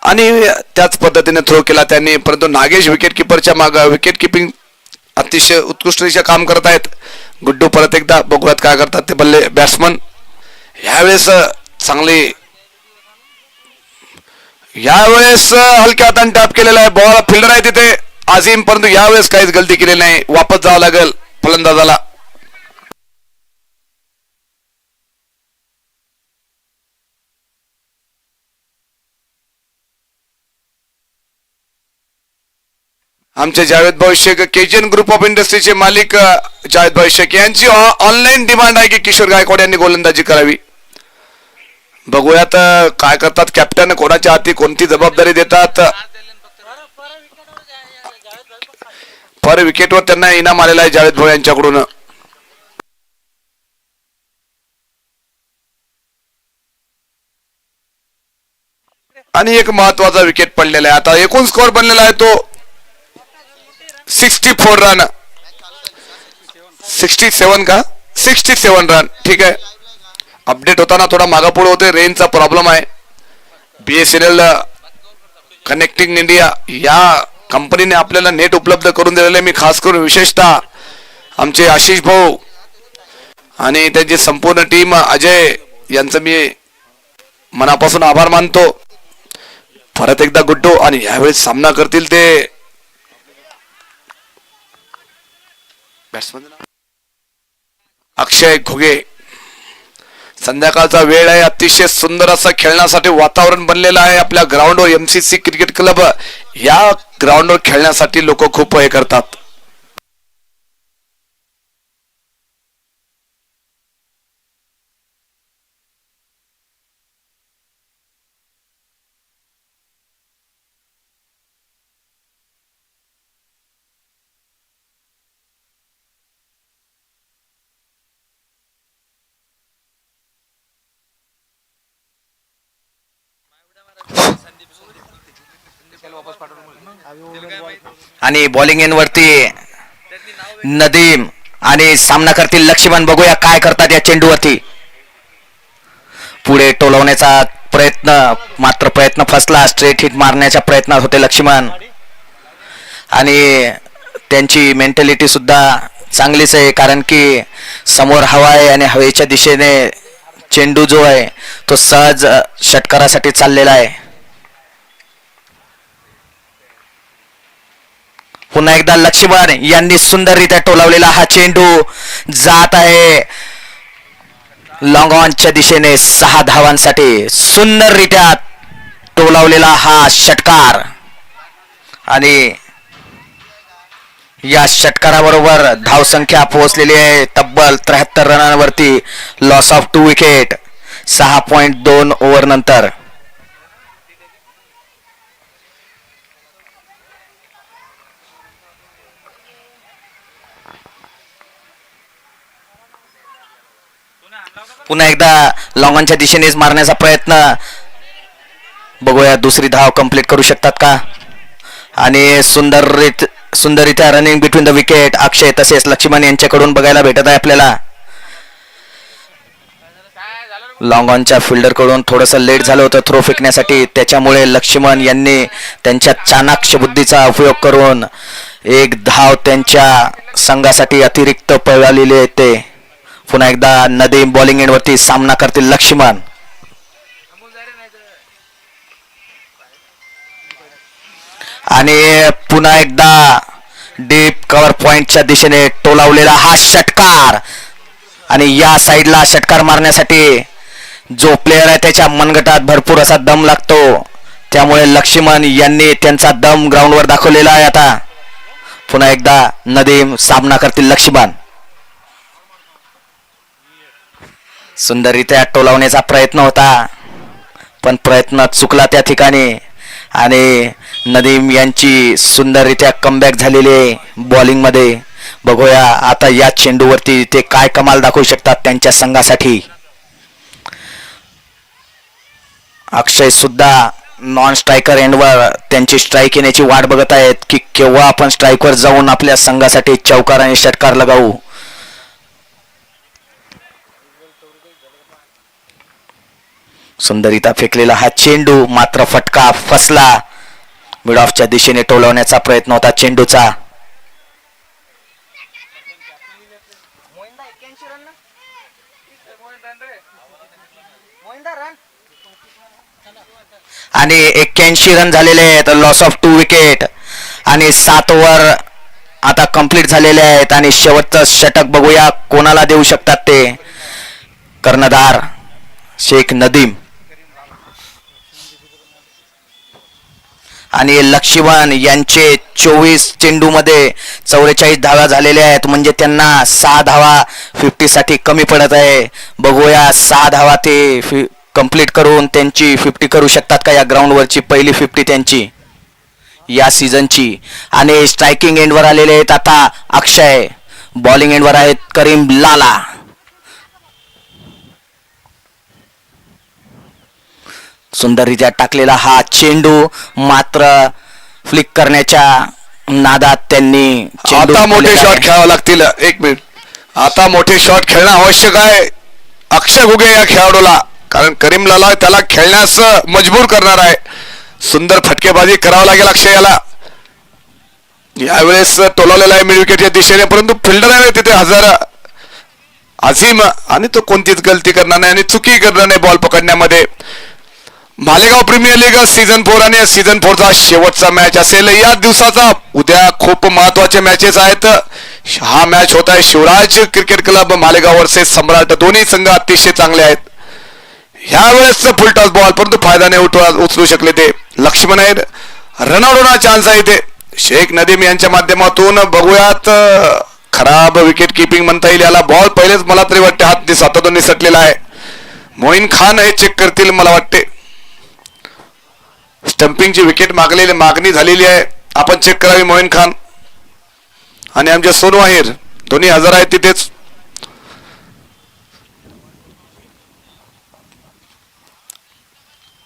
आणि त्याच पद्धतीने थ्रो केला त्यांनी. परंतु नागेश विकेट किपरच्या माग विकेट किपिंग अतिशय उत्कृष्टरित्या काम करत आहेत. गुड्डू परत एकदा बघूयात काय करतात ते बल्ले बॅट्समन. यावेळेस चांगली हलक्या हाताने टॅप केलेला आहे बॉल. फिल्डर आहे तिथे आझिम, परंतु यावेळेस काहीच गलती केली नाही. वापस जावं लागेल फलंदाजाला. आमचे जावेद भाऊ शेख केजीएन ग्रुप ऑफ इंडस्ट्रीचे मालिक जावेद भाऊ शेख यांची ऑनलाईन डिमांड आहे की किशोर गायकवाड यांनी गोलंदाजी करावी. बघूयात काय करतात कॅप्टन, कोणाच्या हाती कोणती जबाबदारी देतात. पर विकेटवर त्यांना इनाम आलेला आहे जावेद भाऊ यांच्याकडून. आणि एक महत्वाचा विकेट पडलेला आहे. आता एकूण स्कोअर बनलेला आहे तो 64 रन, 67 का 67 रन. ठीक आहे, अपडेट होताना थोडा मागापुढे होते, रेंजचा प्रॉब्लेम आहे. BSNL कनेक्टिंग इंडिया या कंपनीने आपल्याला नेट उपलब्ध करून दिलेले. मी खास करून विशेषतः आमचे आशिष भाऊ आणि त्यांची संपूर्ण टीम अजय यांचं मी मनापासून आभार मानतो. परत एकदा गुड्डू आणि यावेळेस सामना करतील ते बॅट्समन अक्षय घुगे. संध्याकाळचा वेळ आहे, अतिशय सुंदर असं खेळण्यासाठी वातावरण बनलेलं आहे आपल्या ग्राउंडवर. MCC क्रिकेट क्लब या ग्राउंडवर खेळण्यासाठी लोक खूप हे करतात. आणि बॉलिंग वरती नदीम आणि सामना करतील लक्ष्मण. बघूया काय करतात या चेंडूवरती. पुढे टोलवण्याचा प्रयत्न, मात्र प्रयत्न फसला. स्ट्रेट हिट मारण्याच्या प्रयत्नात होते लक्ष्मण आणि त्यांची मेंटॅलिटी सुद्धा चांगलीच आहे, कारण की समोर हवा आहे आणि हवेच्या दिशेने चेंडू जो आहे तो सहज षटकारासाठी चाललेला आहे. पुन्हा एकदा लक्ष्मण यांनी सुंदररित्या टोलावलेला हा चेंडू जात आहे लॉंग ऑनच्या दिशेने 6 धावांसाठी. सुंदररित्या टोलावलेला हा षटकार आणि या षटकाराबरोबर धावसंख्या पोहोचलेली आहे तब्बल 73 रनांवरती. लॉस ऑफ 2 विकेट 6.2 ओव्हर नंतर. पुन्हा एकदा लॉंगॉनच्या दिशेनेच मारण्याचा प्रयत्न. बघूया दुसरी धाव कंप्लीट करू शकतात का. आणि सुंदररित्या running between the wicket Akshay तसेच लक्ष्मण यांच्याकडून बघायला भेटत आहे आपल्याला. लॉंग ऑनच्या फिल्डरकडून थोडंसं लेट झालं होतं थ्रो फेकण्यासाठी, त्याच्यामुळे लक्ष्मण यांनी त्यांच्या चाणाक्ष बुद्धीचा उपयोग करून एक धाव त्यांच्या संघासाठी अतिरिक्त पळालेले ते. पुन्हा एकदा नदीम बॉलिंग एंडवरती सामना करतील लक्ष्मण. आणि पुन्हा एकदा डीप कव्हर पॉइंटच्या दिशेने टोलावलेला हा षटकार, आणि या साईडला षटकार मारण्यासाठी जो प्लेअर आहे त्याच्या मनगटात भरपूर असा दम लागतो, त्यामुळे लक्ष्मण यांनी त्यांचा दम ग्राउंडवर दाखवलेला आहे. आता पुन्हा एकदा नदीम सामना करतील लक्ष्मण. सुंदररित्या टोलावण्याचा प्रयत्न होता, पण प्रयत्न चुकला त्या ठिकाणी, आणि नदीम यांची सुंदररित्या कमबॅक झालेली आहे बॉलिंगमध्ये. बघूया आता या चेंडूवरती ते काय कमाल दाखवू शकतात त्यांच्या संघासाठी. अक्षय सुद्धा नॉन स्ट्रायकर एंडवर त्यांची स्ट्राईक येण्याची वाट बघत आहेत की केव्हा आपण स्ट्राईकवर जाऊन आपल्या संघासाठी चौकार आणि षटकार लगावू. सुंदरिता फेकलेला हा चेंडू मात्र फटका फसला. मिड ऑफच्या दिशेने टोलवण्याचा प्रयत्न होता चेंडूचा. आणि 81 रन झालेले आहेत, लॉस ऑफ 2 विकेट, आणि 7 ओव्हर आता कंप्लीट झालेले आहेत. आणि शेवटचं षटक बघूया कोणाला देऊ शकतात ते. कर्णधार शेख नदीम आणि लक्ष्मण यांचे 24 चेंडूमध्ये 44 धावा झालेल्या आहेत, म्हणजे त्यांना 6 धावा 50 साठी कमी पडत आहे. बघूया 6 धावा ते कंप्लीट करून त्यांची 50 करू शकतात का. या ग्राउंडवरची पहिली 50 त्यांची या सीझनची. आणि स्ट्रायकिंग एंडवर आलेले आहेत आता अक्षय, बॉलिंग एंडवर आहेत करीम लाला. सुंदररित्या टाकलेला हा चेंडू मात्र फ्लिक करण्याच्या नादात त्यांनी आता मोठे शॉट खेळावे लागतील. एक मिनिट, आता मोठे शॉट खेळणं आवश्यक आहे अक्षय घुगे या खेळाडूला, कारण करीम लाला त्याला खेळण्यास मजबूर करणार आहे. सुंदर फटकेबाजी करावं लागेल अक्षय याला. यावेळेस टोलवलेला आहे मिड विकेटच्या दिशेने, परंतु फिल्डर आहे तिथे हजर अझीम, आणि तो कोणतीच गलती करणार नाही आणि चुकी करणार नाही बॉल पकडण्यामध्ये. मालेगाव प्रीमियर लीग सीझन 4 आणि सीझन 4चा शेवटचा मॅच असेल या दिवसाचा. उद्या खूप महत्वाचे मॅचेस आहेत. हा मॅच होत आहे Shivraj cricket club Malegaon versus सम्राट. दोन्ही संघ अतिशय चांगले आहेत. ह्या वेळेस फुल टॉस बॉल, परंतु फायदा नाही उचलू शकले ते लक्ष्मण आहेत. रनआउट चान्स आहे ते शेख नदीम यांच्या माध्यमातून. बघूयात, खराब विकेट किपिंग म्हणता येईल याला. बॉल पहिलेच मला तरी वाटते हात स्वतःतून निसटलेला आहे. मोईन खान हे चेक करतील मला वाटते. स्टंपिंगची विकेट मागणी झालेली आहे, आपण चेक करावी. मोईन खान आणि आमचे सोनू आहेर दोन्ही हजर आहेत तिथेच.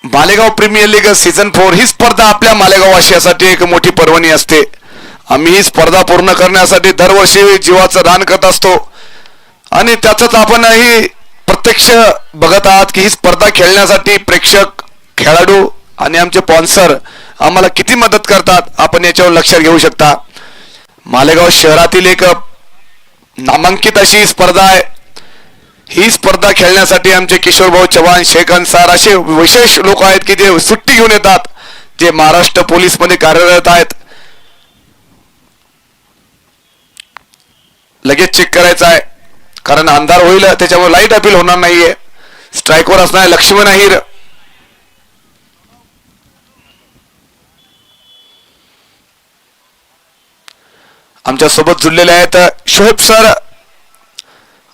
मालेगाव प्रीमियर लीग सीझन 4 ही स्पर्धा आपल्या मालेगाव वासियांसाठी एक मोठी पर्वणी असते. आम्ही ही स्पर्धा पूर्ण करण्यासाठी दरवर्षी जीवाचं दान करत असतो, आणि त्याच आपणही प्रत्यक्ष बघत आहात की ही स्पर्धा खेळण्यासाठी प्रेक्षक, खेळाडू आणि आमचे स्पॉन्सर आम्हाला किती मदत करतात, आपण याच्यावर लक्ष घेऊ शकता. मालेगाव शहरातील एक नामांकित अशी स्पर्धा आहे. ही स्पर्धा खेळण्यासाठी आमचे किशोर भाऊ चव्हाण, शेख अन्सार असे विशेष लोक आहेत की जे सुट्टी घेऊन येतात, जे महाराष्ट्र पोलीस मध्ये कार्यरत आहेत. लगेच चेक करायचं आहे कारण अंधार होईल, त्याच्यामुळे लाईट अपील होणार नाहीये. स्ट्राईकवर असणार लक्ष्मण अहिर. आमच्या सोबत जुळलेले आहेत शोहेब सर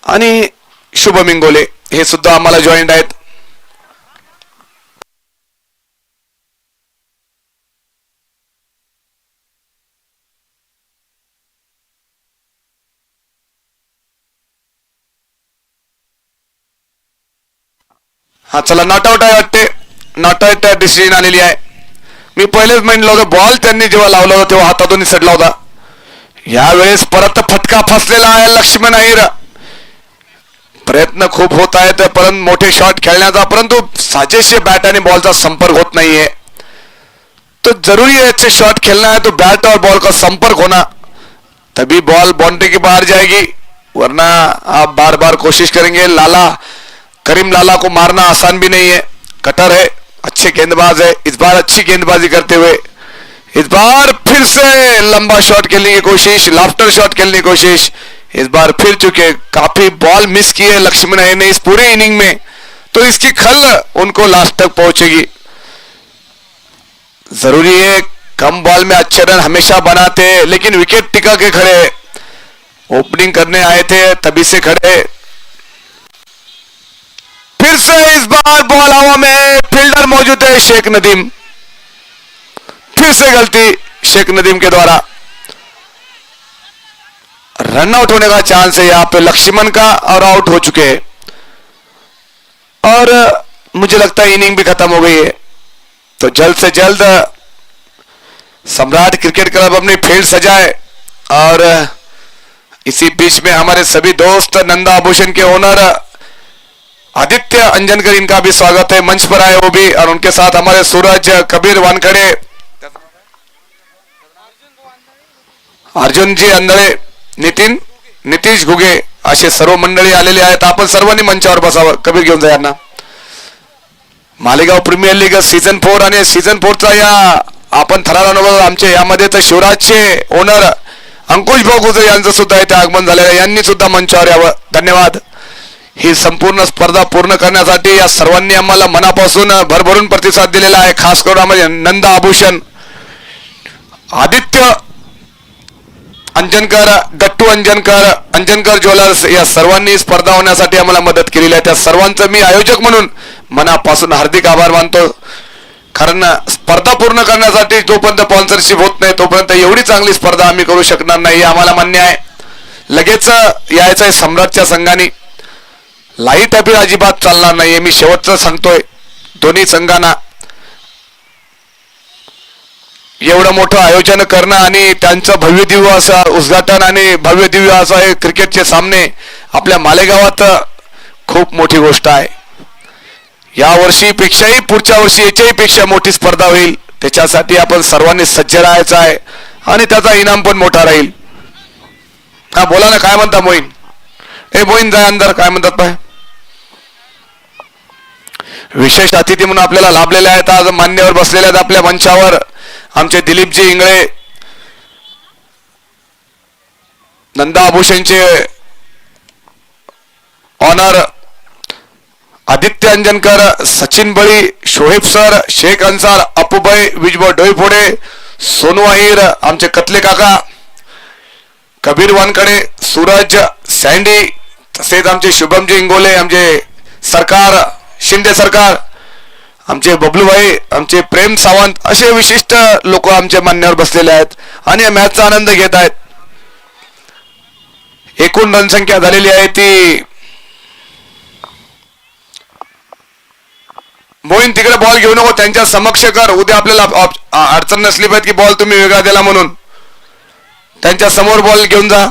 आणि शुभम इंगोले, हे सुद्धा आम्हाला जॉईंट आहेत. हा चला, नॉट आउट आहे वाटते. नॉट आउट डिसिजन आलेली आहे. मी पहिलेच म्हणलं होतं बॉल त्यांनी जेव्हा लावला होता तेव्हा हातातून निसटला होता. यावेळेस परत फटका फसलेला आहे लक्ष्मण अहिर. प्रयत्न खूप होत आहेत परंतु मोठे शॉट खेळण्याचा, परंतु साजेशी बॅट आणि बॉलचा संपर्क होत नाहीये. तो जरूरी है अच्छे शॉट खेलना है तो बैट और बॉल का संपर्क होना, तभी बॉल बाउंड्री के बाहर जाएगी, वरना आप बार बार कोशिश करेंगे. करीम लाला को मारना आसान भी नहीं है. कटर है, अच्छे गेंदबाज है. इस बार अच्छी गेंदबाजी करते हुए इस बार फिर से लंबा शॉट खेलने की कोशिश, लाफ्टर शॉट खेलने की कोशिश. इस बार फिर चुके काफी बॉल मिस किए लक्ष्मण ने इस पूरी इनिंग में, तो इसकी खल उनको लास्ट तक पहुंचेगी. जरूरी है, कम बॉल में अच्छे रन हमेशा बनाते, लेकिन विकेट टिका के खड़े. ओपनिंग करने आए थे तभी से खड़े. फिर से इस बार बॉल हवा में, फील्डर मौजूद है शेख नदीम. फिर से गलती शेख नदीम के द्वारा. रन आउट होने का चांस है यहां पे लक्ष्मण का, और आउट हो चुके हैं. और मुझे लगता है इनिंग भी खत्म हो गई है. तो जल्द से जल्द सम्राट क्रिकेट क्लब अपनी फील्ड सजाए. और इसी बीच में हमारे सभी दोस्त नंदा आभूषण के ओनर आदित्य अंजनकर, इनका भी स्वागत है, मंच पर आए वो भी. और उनके साथ हमारे सूरज, कबीर वानखडे, अर्जुनजी अंधळे, नितीश घुगे असे सर्व मंडळी आलेले आहेत. आपण सर्वांनी मंचावर बसावं. कबीर घेऊन जा यांना. मालेगाव प्रीमियर लीग सीझन 4 आणि सीझन 4चा या आपण थरार अनुभव आमचे यामध्ये तर शिवराजचे ओनर अंकुश भाऊ गुजर यांचं सुद्धा इथे आगमन झालेलं आहे. यांनी सुद्धा मंचावर यावं. धन्यवाद. ही संपूर्ण स्पर्धा पूर्ण करण्यासाठी या सर्वांनी आम्हाला मनापासून भरभरून प्रतिसाद दिलेला आहे. खास करून आम्हाला नंदा आभूषण, आदित्य अंजनकर, गट्टू अंजनकर ज्वेलर्स या सर्वांनी स्पर्धा होण्यासाठी आम्हाला मदत केलेली आहे. त्या सर्वांचं मी आयोजक म्हणून मनापासून हार्दिक आभार मानतो. कारण स्पर्धा पूर्ण करण्यासाठी जोपर्यंत स्पॉन्सरशिप होत नाही तोपर्यंत एवढी चांगली स्पर्धा आम्ही करू शकणार नाही, आम्हाला मान्य आहे. लगेच यायचं आहे सम्राटच्या संघाने. लाईट अपील अजिबात चालणार नाहीये, मी शेवटचं सांगतोय दोन्ही संघांना. एवढं मोठं आयोजन करणं आणि त्यांचं भव्य दिव्य असं उद्घाटन आणि भव्य दिव्य असं हे क्रिकेटचे सामने आपल्या मालेगावात खूप मोठी गोष्ट आहे. या वर्षीपेक्षाही पुढच्या वर्षी याच्याही पेक्षा मोठी स्पर्धा होईल. त्याच्यासाठी आपण सर्वांनी सज्ज राहायचं आहे आणि त्याचा इनाम पण मोठा राहील. हा बोला ना, काय म्हणता मोईन? मोईन जाय अंदर. काय म्हणतात पाय? विशेष अतिथी म्हणून आपल्याला लाभलेले आहेत आज मान्यवर बसलेले आहेत आपल्या मंचावर. आमचे दिलीपजी इंगळे, नंदा आभूषणचे ऑनर आदित्य अंजनकर, सचिन बळी, शोहेब सर, शेख अन्सार, अपूबाई, विजबा डोईफोडे, सोनू अहिर, आमचे कतले काका, कबीर वानखडे, सूरज, सँडी, तसेच आमचे शुभमजी इंगोले, आमचे सरकार, शिंदे सरकार, आमचे बबलूभाई, आमचे प्रेम सावंत, असे विशिष्ट लोक आमच्या मान्यावर बसलेले आहेत आणि या मॅचचा आनंद घेत आहेत. एकूण रणसंख्या झालेली आहे ती. मोहीन तिकडे बॉल घेऊ नको, त्यांच्या समक्ष कर. उद्या आपल्याला अडचण नसली पाहिजे की बॉल तुम्ही वेगळा दिला म्हणून. त्यांच्या समोर बॉल घेऊन जा.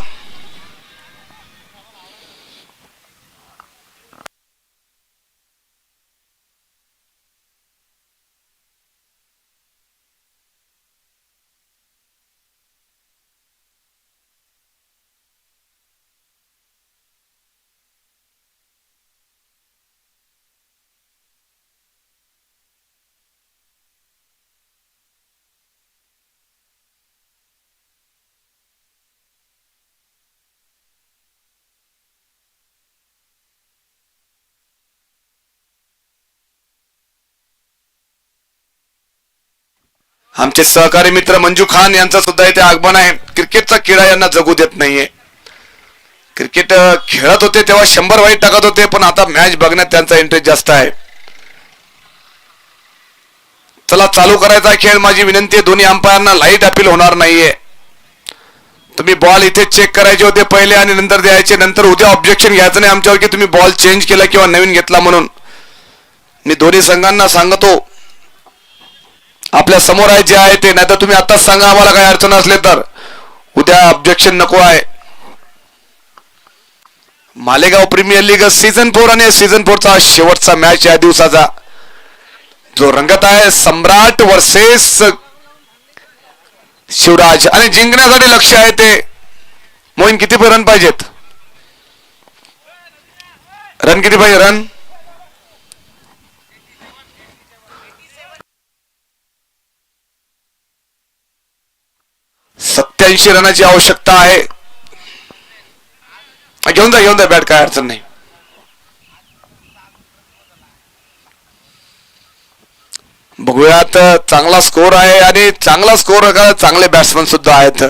आमचे सहकारी मित्र मंजू खान यांचा सुद्धा इथे आगमन आहे. क्रिकेटचा किडा यांना जगू देत नाहीये. क्रिकेट खेळत होते तेव्हा 100 वाईट टाकत होते, पण आता मॅच बघण्यात त्यांचा इंटरेस्ट जास्त आहे. चला चालू करायचा खेळ. माझी विनंती आहे, दोन्ही अंपायरांना लाईट अपील होणार नाहीये. तुम्ही बॉल इथे चेक करायचे होते पहिले आणि नंतर द्यायचे. नंतर उद्या ऑब्जेक्शन घ्यायचं नाही आमच्यावर की तुम्ही बॉल चेंज केला किंवा नवीन घेतला म्हणून. मी दोन्ही संघांना सांगतो, आपल्या समोर आहे जे आहे ते, नाही तर तुम्ही आताच सांगा आम्हाला काही अडचण असले तर. उद्या ऑब्जेक्शन नको आहे. मालेगाव प्रीमियर लीग सीझन 4 आणि सीझन 4 चा शेवटचा मॅच या दिवसाचा जो रंगत आहे सम्राट वर्सेस शिवराज आणि जिंकण्यासाठी लक्ष आहे ते मोहीन किती रन पाहिजेत रन किती पाहिजे रन 87 रनाची आवश्यकता आहे घेऊन जा बॅट काय अडचण नाही बघूयात चांगला स्कोर आहे आणि चांगला स्कोर चांगले बॅट्समन सुद्धा आहेत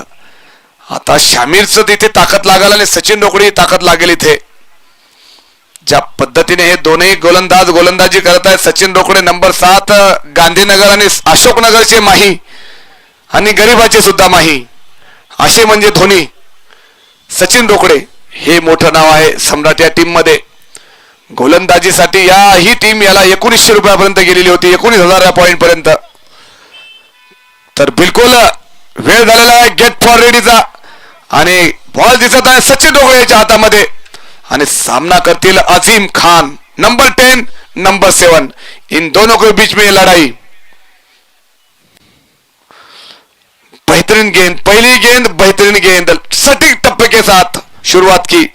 आता शामीरचं तिथे ताकद लागेल आणि सचिन रोकडे ताकद लागेल इथे ज्या पद्धतीने हे दोन्ही गोलंदाज गोलंदाजी करत आहेत सचिन रोकडे नंबर 7 गांधीनगर आणि अशोकनगरचे माही आणि गरीबाचे सुद्धा माही असे म्हणजे धोनी सचिन रोकडे हे मोठं नाव आहे सम्राट या टीम मध्ये गोलंदाजीसाठी या ही टीम याला 1900 रुपयापर्यंत गेलेली होती 19,000 पॉइंट पर्यंत तर बिलकुल वेळ झालेला आहे गेट फॉर रेडीचा आणि बॉल दिसत आहे सचिन रोकडे याच्या हातामध्ये आणि सामना करतील अजीम खान नंबर 10 नंबर 7 इन दोनों के बीच में लड़ाई बेहतरीन गेंद पहली गेंद बेहतरीन गेंद सटीक टप्पे के साथ शुरुआत की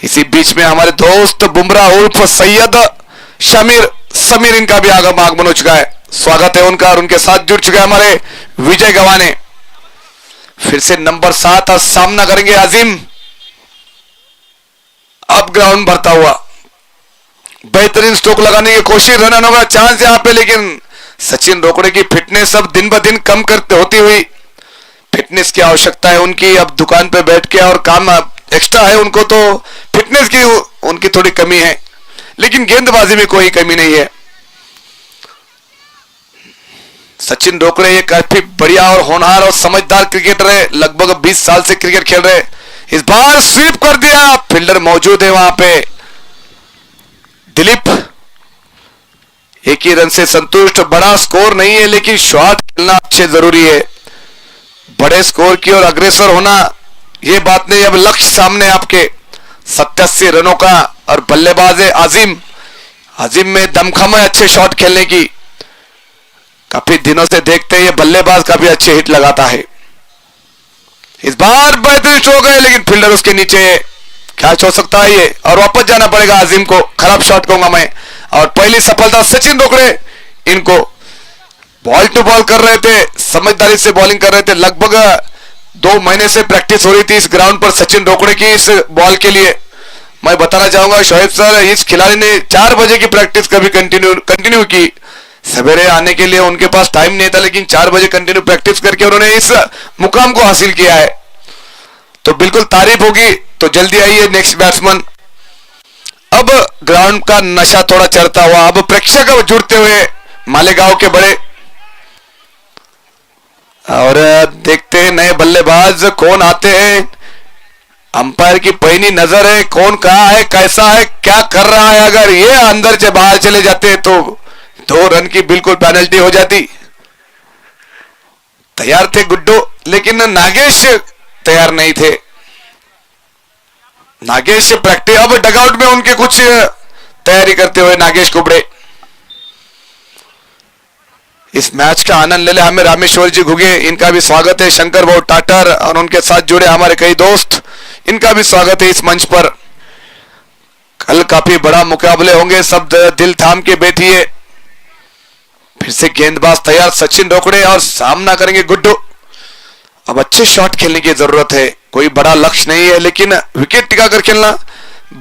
इसी बीच में हमारे दोस्त बुमराह उर्फ सैयद शमीर समीर इनका भी आगमन हो चुका है स्वागत है उनका और उनके साथ जुड़ चुके हैं हमारे विजय गवाने फिर से नंबर 7 सामना करेंगे अजीम अब ग्राउंड भरता हुआ बेहतरीन स्ट्रोक लगाने की कोशिश रन होगा चांस यहाँ पे लेकिन सचिन रोकडे की फिटनेस अब दिन ब दिन कम करते होती हुई फिटनेस की आवश्यकता है उनकी अब दुकान पे बैठ के और काम एक्स्ट्रा है उनको तो फिटनेस की उनकी थोड़ी कमी है लेकिन गेंदबाजी में कोई कमी नहीं है सचिन रोकडे ये काफी बढ़िया और होनहार और समझदार क्रिकेटर है लगभग 20 साल से क्रिकेट खेल रहे इस बार स्वीप कर दिया फील्डर मौजूद है वहां पे दिलीप एक ही रन से संतुष्ट बड़ा स्कोर नहीं है लेकिन शॉट खेलना अच्छे जरूरी है बड़े स्कोर की ओर अग्रसर होना ये बात नहीं अब लक्ष्य सामने आपके 87 रनों का और बल्लेबाज है आजिम में दमखम है अच्छे शॉट खेलने की काफी दिनों से देखते हैं ये बल्लेबाज काफी अच्छे हिट लगाता है इस बार बेहतरीन स्ट्रोक है लेकिन फील्डर उसके नीचे कैच हो सकता है ये और वापस जाना पड़ेगा आजिम को खराब शॉट कहूंगा मैं और पहली सफलता सचिन रोकडे इनको बॉल टू बॉल कर रहे थे समझदारी से बॉलिंग कर रहे थे लगभग 2 महीने से प्रैक्टिस हो रही थी इस ग्राउंड पर सचिन रोकडे की इस बॉल के लिए मैं बताना चाहूंगा शोएब सर इस खिलाड़ी ने 4 बजे की प्रैक्टिस कभी कंटिन्यू की सवेरे आने के लिए उनके पास टाइम नहीं था लेकिन 4 बजे कंटिन्यू प्रैक्टिस करके उन्होंने इस मुकाम को हासिल किया है तो बिल्कुल तारीफ होगी तो जल्दी आइए नेक्स्ट बैट्समैन अब ग्राउंड का नशा थोड़ा चढ़ता हुआ अब प्रेक्षक जुड़ते हुए मालेगांव के बड़े और देखते हैं नए बल्लेबाज कौन आते हैं अंपायर की पैनी नजर है कौन कहाँ है कैसा है क्या कर रहा है अगर ये अंदर से बाहर चले जाते हैं तो 2 रन की बिल्कुल पेनल्टी हो जाती तैयार थे गुड्डू लेकिन नागेश तैयार नहीं थे नागेश प्रैक्टिस अब डगआउट में उनके कुछ तैयारी करते हुए नागेश कुबड़े इस मैच का आनंद ले ले हमें रामेश्वर जी घुगे इनका भी स्वागत है शंकर भाऊ टाटर और उनके साथ जुड़े हमारे कई दोस्त इनका भी स्वागत है इस मंच पर कल काफी बड़ा मुकाबले होंगे सब दिल थाम के बैठिए फिर से गेंदबाज तैयार सचिन रोकडे और सामना करेंगे गुड्डू अब अच्छे शॉट खेलने की जरूरत है कोई बड़ा लक्ष्य नहीं है लेकिन विकेट टिका कर खेलना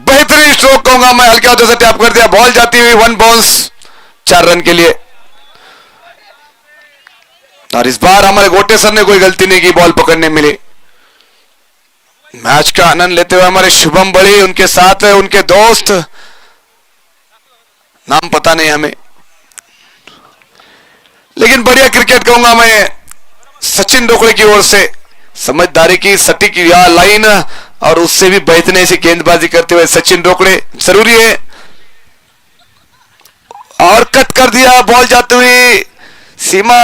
बेहतरीन स्ट्रोक कहूंगा मैं हल्के हाथों से टैप कर दिया बॉल जाती हुई 1 बाउंस 4 रन के लिए और इस बार हमारे गोटे सर ने कोई गलती नहीं की बॉल पकड़ने मिली मैच का आनंद लेते हुए हमारे शुभम बड़ी उनके साथ है उनके दोस्त नाम पता नहीं हमें लेकिन बढ़िया क्रिकेट कहूंगा मैं सचिन रोकडे की ओर से समझदारी की सटीक लाइन और उससे भी बेहतरीन सी गेंदबाजी करते हुए सचिन रोकडे जरूरी है और कट कर दिया बॉल जाती हुई सीमा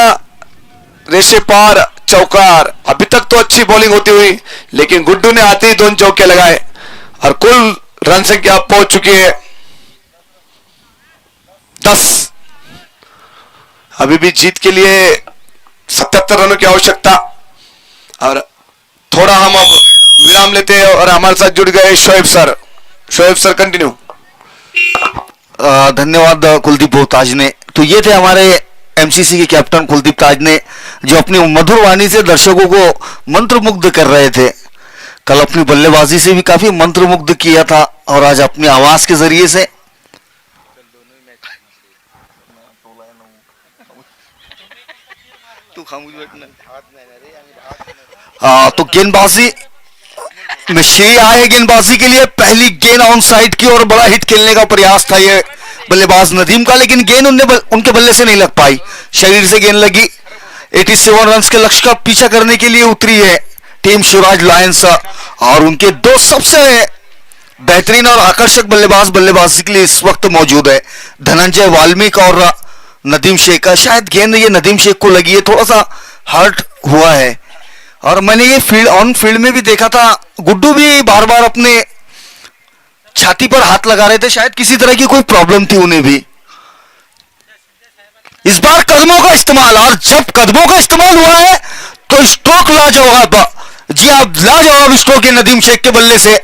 रेशे पार चौकार अभी तक तो अच्छी बॉलिंग होती हुई लेकिन गुड्डू ने आते ही 2 चौके लगाए और कुल रन संख्या पहुंच चुकी है 10। अभी भी जीत के लिए 77 रनों की आवश्यकता। और थोड़ा हम अब विराम लेते हैं और हमारे साथ जुड़ गए Shoaib sir. Shoaib sir continue. धन्यवाद कुलदीप ताज ने। तो ये थे हमारे एमसीसी के कैप्टन कुलदीप ताज ने, जो अपनी मधुर वाणी से दर्शकों को मंत्रमुग्ध कर रहे थे। कल अपनी बल्लेबाजी से भी काफी मंत्रमुग्ध किया था और आज अपनी आवाज के जरिए से तो गेंदबाजी में श्री आए गेंदबाजी के लिए। पहली गेंद ऑन साइड की और बड़ा हिट खेलने का प्रयास था ये बल्लेबाज नदीम का, लेकिन गेंद उनके बल्ले से नहीं लग पाई, शरीर से गेंद लगी। 87 रन के लक्ष्य का पीछा करने के लिए उतरी है टीम शिवराज लायंस और उनके दो सबसे बेहतरीन और आकर्षक बल्लेबाजी के लिए इस वक्त मौजूद है धनंजय वाल्मीक और नदीम शेख। शायद गेंद ये नदीम शेख को लगी है, थोड़ा सा हर्ट हुआ है। और मैंने ये ऑन फील्ड में भी देखा था, गुड्डू भी बार बार अपने छाती पर हाथ लगा रहे थे, शायद किसी तरह की कोई प्रॉब्लम थी उन्हें भी। इस बार कदमों का इस्तेमाल, और जब कदमों का इस्तेमाल हुआ है तो स्ट्रोक लाजवाब, जी आप लाजवाब स्ट्रोक है नदीम शेख के बल्ले से।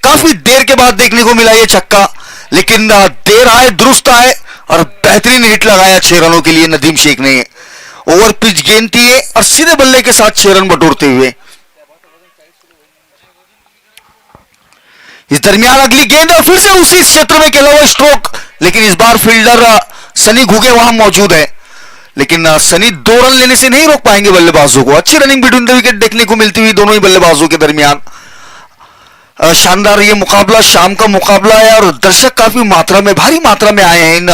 काफी देर के बाद देखने को मिला ये छक्का, लेकिन देर आए दुरुस्त आए और बेहतरीन हिट लगाया 6 रनों के लिए नदीम शेख ने। ओवर पिच गेंद थी और सीधे बल्ले के साथ 6 रन बटोरते हुए। इस दरमियान अगली गेंद और फिर से उसी क्षेत्र में खेला हुआ स्ट्रोक, लेकिन इस बार फील्डर सनी घुगे वहां मौजूद है, लेकिन सनी 2 रन लेने से नहीं रोक पाएंगे बल्लेबाजों को। अच्छी रनिंग बिटवीन द विकेट देखने को मिलती हुई दोनों ही बल्लेबाजों के दरमियान। शानदार ये मुकाबला, शाम का मुकाबला है और दर्शक काफी मात्रा में, भारी मात्रा में आए हैं इन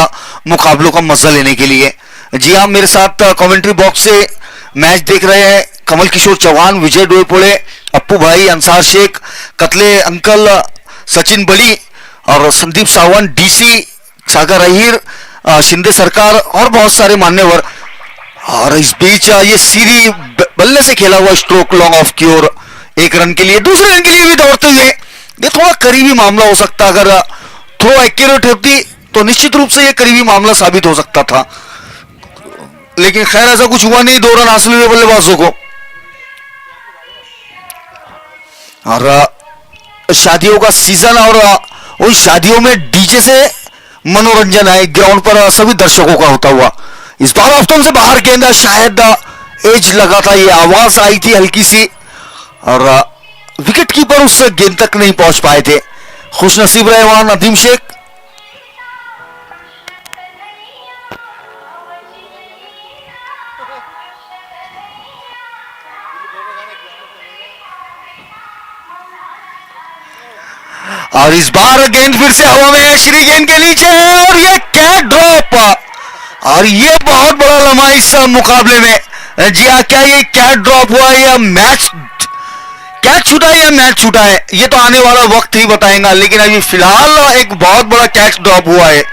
मुकाबलों का मजा लेने के लिए। जी हाँ, मेरे साथ कमेंट्री बॉक्स से मैच देख रहे हैं कमल किशोर चौहान, विजय डोईपोड़े, अप्पू भाई, अंसार शेख, कतले अंकल, सचिन बड़ी और संदीप सावंत, डीसी, सागर अहिर, शिंदे सरकार और बहुत सारे मान्यवर। और इस बीच ये सीरी बल्ले से खेला हुआ स्ट्रोक लॉन्ग ऑफ की ओर 1 रन के लिए, दूसरे रन के लिए भी दौड़ते हुए। ये थोड़ा करीबी मामला हो सकता, अगर थ्रो एक्यूरेट होती तो निश्चित रूप से ये करीबी मामला साबित हो सकता था, लेकिन खैर ऐसा कुछ हुआ नहीं। 2 रन हासिल हुए बल्लेबाजों को। और शादियों का सीजन और उन शादियों में डीजे से मनोरंजन है ग्राउंड पर सभी दर्शकों का होता हुआ। इस बार ऑफ्टन से बाहर गेंद, शायद एज लगा था, ये आवाज आई थी हल्की सी और विकेट कीपर उस गेंद तक नहीं पहुंच पाए थे। खुशनसीब रहे वहां नदीम शेख। और इस बार गेंद फिर से हवा में है, श्री गेंद के नीचे है और ये कैच ड्रॉप, और ये बहुत बड़ा लम्हा इस मुकाबले में। जी हाँ, क्या ये कैच ड्रॉप हुआ या मैच कैच छूटा है या मैच छूटा है, ये तो आने वाला वक्त ही बताएगा, लेकिन अभी फिलहाल एक बहुत बड़ा कैच ड्रॉप हुआ है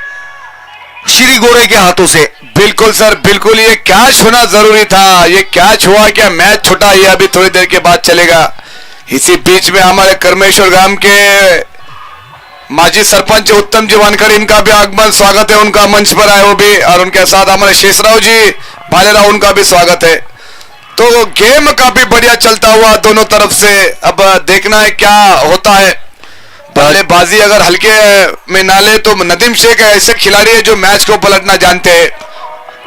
श्री गोरे के हाथों से। बिल्कुल सर, बिल्कुल ये कैच होना जरूरी था। ये कैच हुआ क्या मैच छूटा, ये अभी थोड़ी देर के बाद चलेगा। इसी बीच में हमारे करमेश्वर ग्राम के माजी सरपंच उत्तम जी वानकर, इनका भी आगमन, स्वागत है उनका, मंच पर आए वो भी, और उनके साथ हमारे शेषराव जी भालेराव, उनका भी स्वागत है। तो गेम काफी बढ़िया चलता हुआ दोनों तरफ से। अब देखना है क्या होता है। बल्लेबाजी अगर हल्के में ना ले तो नदीम शेख ऐसे खिलाड़ी है जो मैच को पलटना जानते हैं।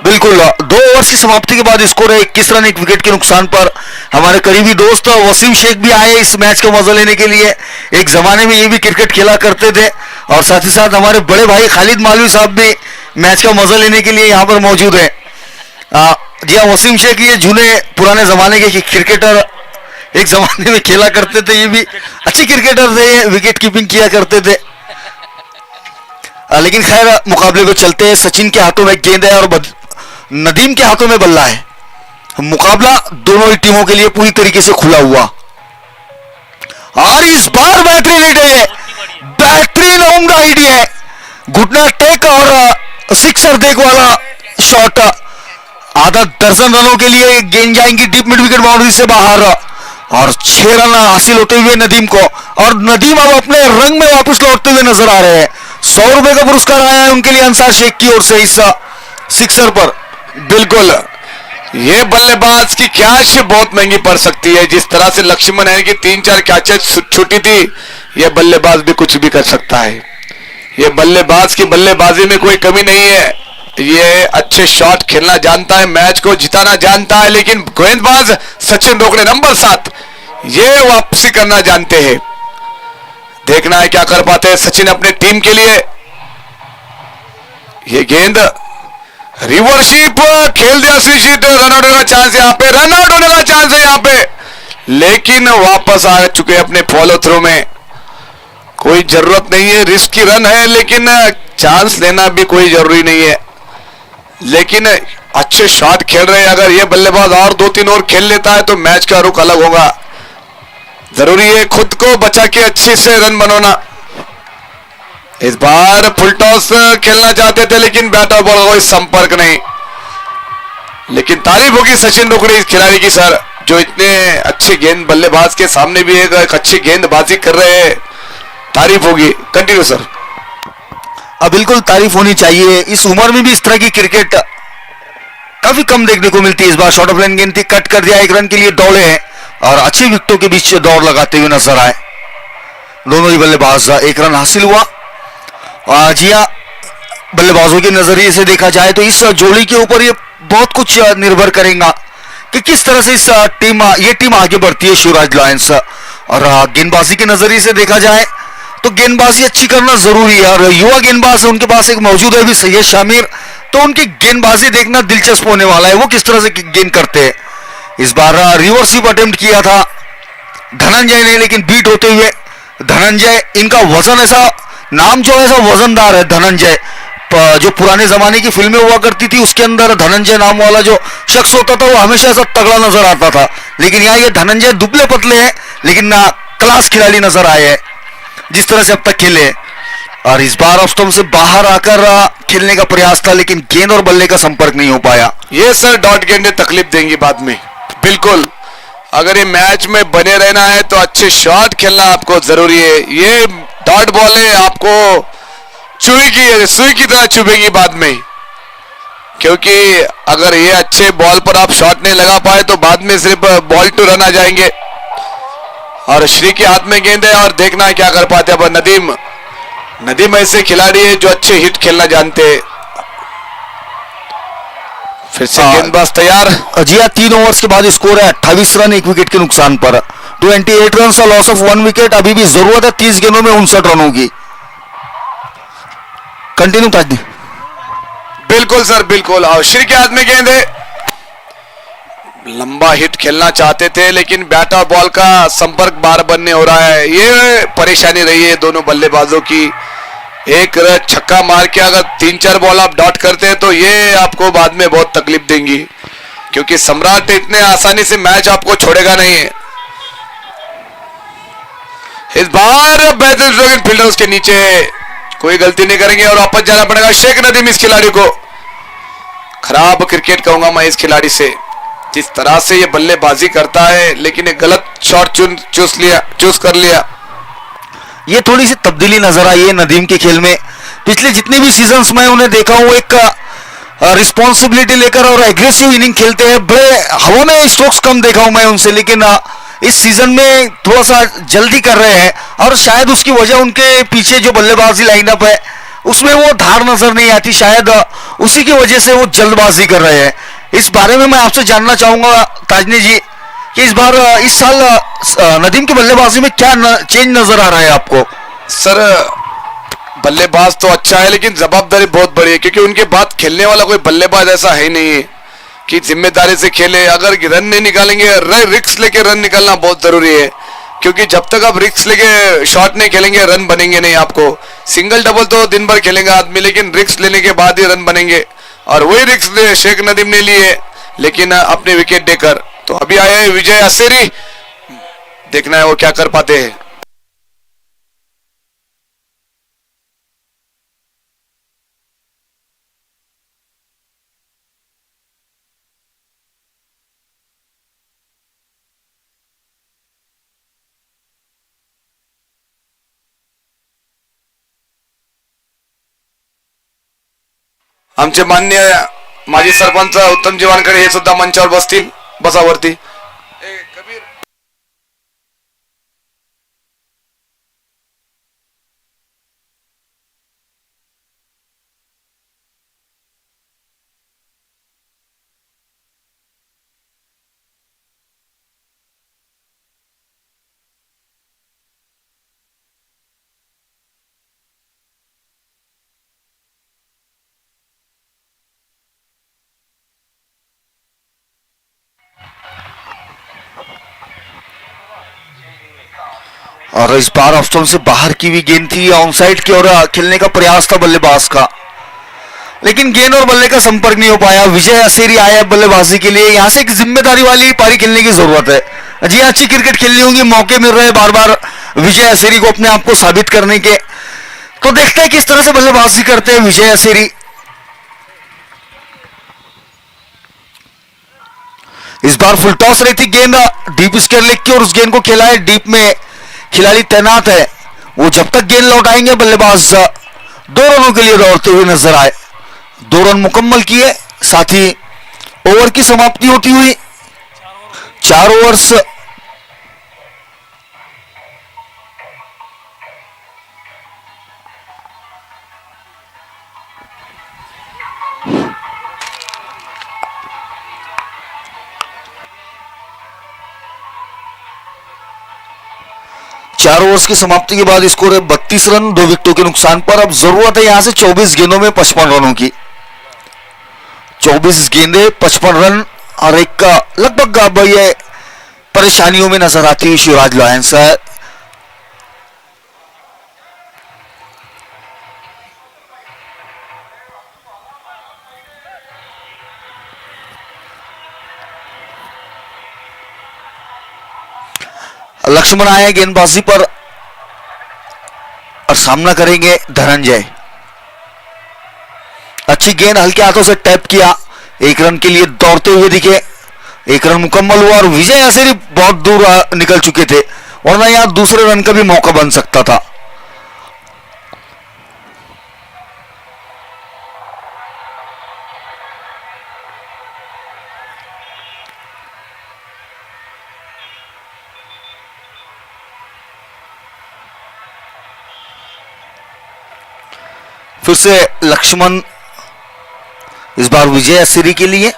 बिल्कुल, 2 ओवर्स की समाप्ति के बाद स्कोर है 21 रन 1 विकेट के नुकसान पर। हमारे करीबी दोस्त वसीम शेख भी आए इस मैच का मजा लेने के लिए। एक जमाने में ये भी क्रिकेट खेला करते थे, और साथ ही साथ हमारे बड़े भाई खालिद मालवी साहब भी मैच का मजा लेने के लिए यहाँ पर मौजूद है। जी हाँ, वसीम शेख ये जूने पुराने जमाने के क्रिकेटर, एक जमाने में खेला करते थे, ये भी अच्छे क्रिकेटर थे, विकेट कीपिंग किया करते थे। लेकिन खैर मुकाबले को चलते हैं। सचिन के हाथों में गेंद है और नदीम के हाथों में बल्ला है। मुकाबला दोनों ही टीमों के लिए पूरी तरीके से खुला हुआ, और इस बार बेहतरीन हिट है, बेहतरीन उम्दा हिट है, घुटना टेक और सिक्सर देख वाला शॉट। आधा दर्जन रनों के लिए गेंद जाएंगी डीप मिड विकेट बाउंड्री से बाहर। और 6 रन हासिल होते हुए नदीम को, और नदीम अब अपने रंग में वापस लौटते हुए नजर आ रहे हैं। 100 रुपए का पुरस्कार आया है उनके लिए अंसार शेख की ओर से इस सिक्सर पर। बिल्कुल, ये बल्लेबाज की कैच बहुत महंगी पड़ सकती है। जिस तरह से लक्ष्मण है कि 3-4 कैचेस छूटी थी, ये बल्लेबाज भी कुछ भी कर सकता है। ये बल्लेबाज की बल्लेबाजी में कोई कमी नहीं है। ये अच्छे शॉट खेलना जानता है, मैच को जिताना जानता है, लेकिन गेंदबाज सचिन रोकड़े नंबर 7 ये वापसी करना जानते हैं। देखना है क्या कर पाते हैं सचिन अपने टीम के लिए। ये गेंद रिवर्शिप खेल दिया, स्विचित, रन आउट होने का चांस यहाँ पे, रन आउट होने का चांस है यहाँ पे, लेकिन वापस आ चुके अपने फॉलो थ्रू में। कोई जरूरत नहीं है, रिस्क की रन है, लेकिन चांस लेना भी कोई जरूरी नहीं है। लेकिन अच्छे शॉट खेल रहे हैं। अगर ये बल्लेबाज और 2-3 और खेल लेता है तो मैच का रुख अलग होगा। जरूरी है खुद को बचा के अच्छे से रन बनाना। इस बार फुल टॉस खेलना चाहते थे, लेकिन बैट और बॉल का कोई संपर्क नहीं। लेकिन तारीफ होगी सचिन रोकड़े इस खिलाड़ी की सर, जो इतने अच्छे गेंद बल्लेबाज के सामने भी एक अच्छी गेंदबाजी कर रहे हैं। तारीफ होगी। Continue sir. अब बिल्कुल तारीफ होनी चाहिए। इस उम्र में भी इस तरह की क्रिकेट काफी कम देखने को मिलती है। इस बार शॉर्ट ऑफ लाइन गेंद थी, कट कर दिया, 1 रन के लिए दौड़े हैं और अच्छी विकेटों के बीच दौड़ लगाते हुए नजर आए दोनों ही बल्लेबाज। 1 रन हासिल हुआ। जी हाँ, बल्लेबाजों के नजरिए से देखा जाए तो इस जोड़ी के ऊपर ये बहुत कुछ निर्भर करेगा कि किस तरह से ये टीम आगे बढ़ती है शिवराज लायंस। और गेंदबाजी के नजरिए से देखा जाए तो गेंदबाजी अच्छी करना जरूरी है, और युवा गेंदबाज उनके पास एक मौजूद है भी सैयद शामिर, तो उनकी गेंदबाजी देखना दिलचस्प होने वाला है, वो किस तरह से गेंद करते हैं। इस बार रिवर्सिव अटेम्प्ट किया था धनंजय ने, लेकिन बीट होते हुए धनंजय, इनका वजन ऐसा, नाम जो है ऐसा वजनदार है धनंजय। जो पुराने जमाने की फिल्में हुआ करती थी उसके अंदर धनंजय नाम वाला जो शख्स होता था वो हमेशा ऐसा तगड़ा नजर आता था, लेकिन यहाँ ये धनंजय दुबले पतले हैं लेकिन क्लास खिलाड़ी नजर आए हैं जिस तरह से अब तक खेले। और इस बार ऑफ स्टंप से बाहर आकर खेलने का प्रयास था, लेकिन गेंद और बल्ले का संपर्क नहीं हो पाया। ये सर डॉट गेंदें तकलीफ देंगी बाद में। बिल्कुल, अगर ये मैच में बने रहना है तो अच्छे शॉट खेलना आपको जरूरी है। ये डॉट बॉल है, आपको सुई की तरह चुभेगी बाद में, क्योंकि अगर ये अच्छे बॉल पर आप शॉट नहीं लगा पाए तो बाद में सिर्फ बॉल टू रन आ जाएंगे। और श्री के हाथ में गेंद है और देखना है क्या कर पाते हैं। अब नदीम ऐसे खिलाड़ी है जो अच्छे हिट खेलना जानते हैं। फिर से गेंदबाज तैयार। जी हाँ, 3 ओवर्स के बाद स्कोर है 28 रन 1 विकेट के नुकसान पर। 28 रन का लॉस ऑफ 1 विकेट। अभी भी जरूरत है 30 गेंदों में 59 रनों की। कंटिन्यू ताजदी। बिल्कुल सर, बिल्कुल। और श्री के हाथ में गेंद है, लंबा हिट खेलना चाहते थे लेकिन बैट और बॉल का संपर्क बार बनने हो रहा है। ये परेशानी रही है दोनों बल्लेबाजों की। एक छक्का मार के अगर 3-4 बॉल आप डॉट करते हैं तो ये आपको बाद में बहुत तकलीफ देंगी, क्योंकि सम्राट इतने आसानी से मैच आपको छोड़ेगा नहीं है। इस बार बेहतरीन फील्डर उसके नीचे, कोई गलती नहीं करेंगे और वापस जाना पड़ेगा शेख नदीम। इस खिलाड़ी को खराब क्रिकेट कहूंगा मैं इस खिलाड़ी से, जिस तरह से ये बल्लेबाजी करता है, लेकिन एक गलत शॉट चूज कर लिया। ये थोड़ी सी तब्दीली नजर आई है नदीम के खेल में। पिछले जितने भी सीजन्स में उन्हें देखा हूं, एक रिस्पॉन्सिबिलिटी लेकर और एग्रेसिव इनिंग खेलते हैं। बड़े हवा में स्ट्रोक्स कम देखा हूं मैं उनसे, लेकिन इस सीजन में थोड़ा सा जल्दी कर रहे हैं और शायद उसकी वजह उनके पीछे जो बल्लेबाजी लाइनअप है उसमें वो धार नजर नहीं आती, शायद उसी की वजह से वो जल्दबाजी कर रहे हैं। इस बारे में मैं आपसे जानना चाहूंगा ताजनी जी कि इस साल नदीम की बल्लेबाजी में क्या चेंज नजर आ रहा है आपको? सर बल्लेबाज तो अच्छा है लेकिन जवाबदारी बहुत बड़ी है, क्योंकि उनके बाद खेलने वाला कोई बल्लेबाज ऐसा है नहीं है कि जिम्मेदारी से खेले। अगर रन नहीं निकालेंगे, रिक्स लेके रन निकालना बहुत जरूरी है, क्योंकि जब तक आप रिक्स लेके शॉट नहीं खेलेंगे रन बनेंगे नहीं। आपको सिंगल डबल तो दिन भर खेलेंगे आदमी, लेकिन रिक्स लेने के बाद ही रन बनेंगे। और वही रिक्स शेख नदीम ने लिए, लेकिन अपने विकेट देकर। तो अभी आए हैं विजय असेरी, देखना है वो क्या कर पाते हैं। आमचे मान्य माजी सरपंच उत्तम जीवानकडे हे सुद्धा मंचावर बसतील. बसावरती. और इस बार ऑफ स्टंप से बाहर की हुई गेंद थी, ऑन साइड की ओर खेलने का प्रयास था बल्लेबाज का, लेकिन गेंद और बल्ले का संपर्क नहीं हो पाया. विजय असेरी आया बल्लेबाजी के लिए. यहां से एक जिम्मेदारी वाली पारी खेलने की जरूरत है. जी अच्छी क्रिकेट खेलनी होगी, मौके मिल रहे हैं बार बार विजय असेरी को अपने आप को साबित करने के. तो देखते हैं किस तरह से बल्लेबाजी करते हैं विजय असेरी. इस बार फुल टॉस रही थी गेंद डीप स्क्वायर लेग की और उस गेंद को खेला है डीप में. खिलाड़ी तैनात है, वो जब तक गेंद लौटाएंगे बल्लेबाज 2 रनों के लिए दौड़ते हुए नजर आए. 2 रन मुकम्मल किए, साथ ही ओवर की समाप्ति होती हुई 4 ओवर्स. चार ओवर्स की समाप्ति के बाद स्कोर है 32 रन 2 विकेटों के नुकसान पर. अब जरूरत है यहां से 24 गेंदों में 55 रनों की. 24 गेंदे 55 रन और एक लगभग अब ये परेशानियों में नजर आती है शिवराज लॉयंस. लक्ष्मण आए गेंदबाजी पर और सामना करेंगे धनंजय. अच्छी गेंद हल्के हाथों से टैप किया, 1 रन के लिए दौड़ते हुए दिखे. 1 रन मुकम्मल हुआ और विजय असेरी बहुत दूर निकल चुके थे, वरना यहां दूसरे रन का भी मौका बन सकता था. फिर से लक्ष्मण इस बार विजय असेरी के लिए.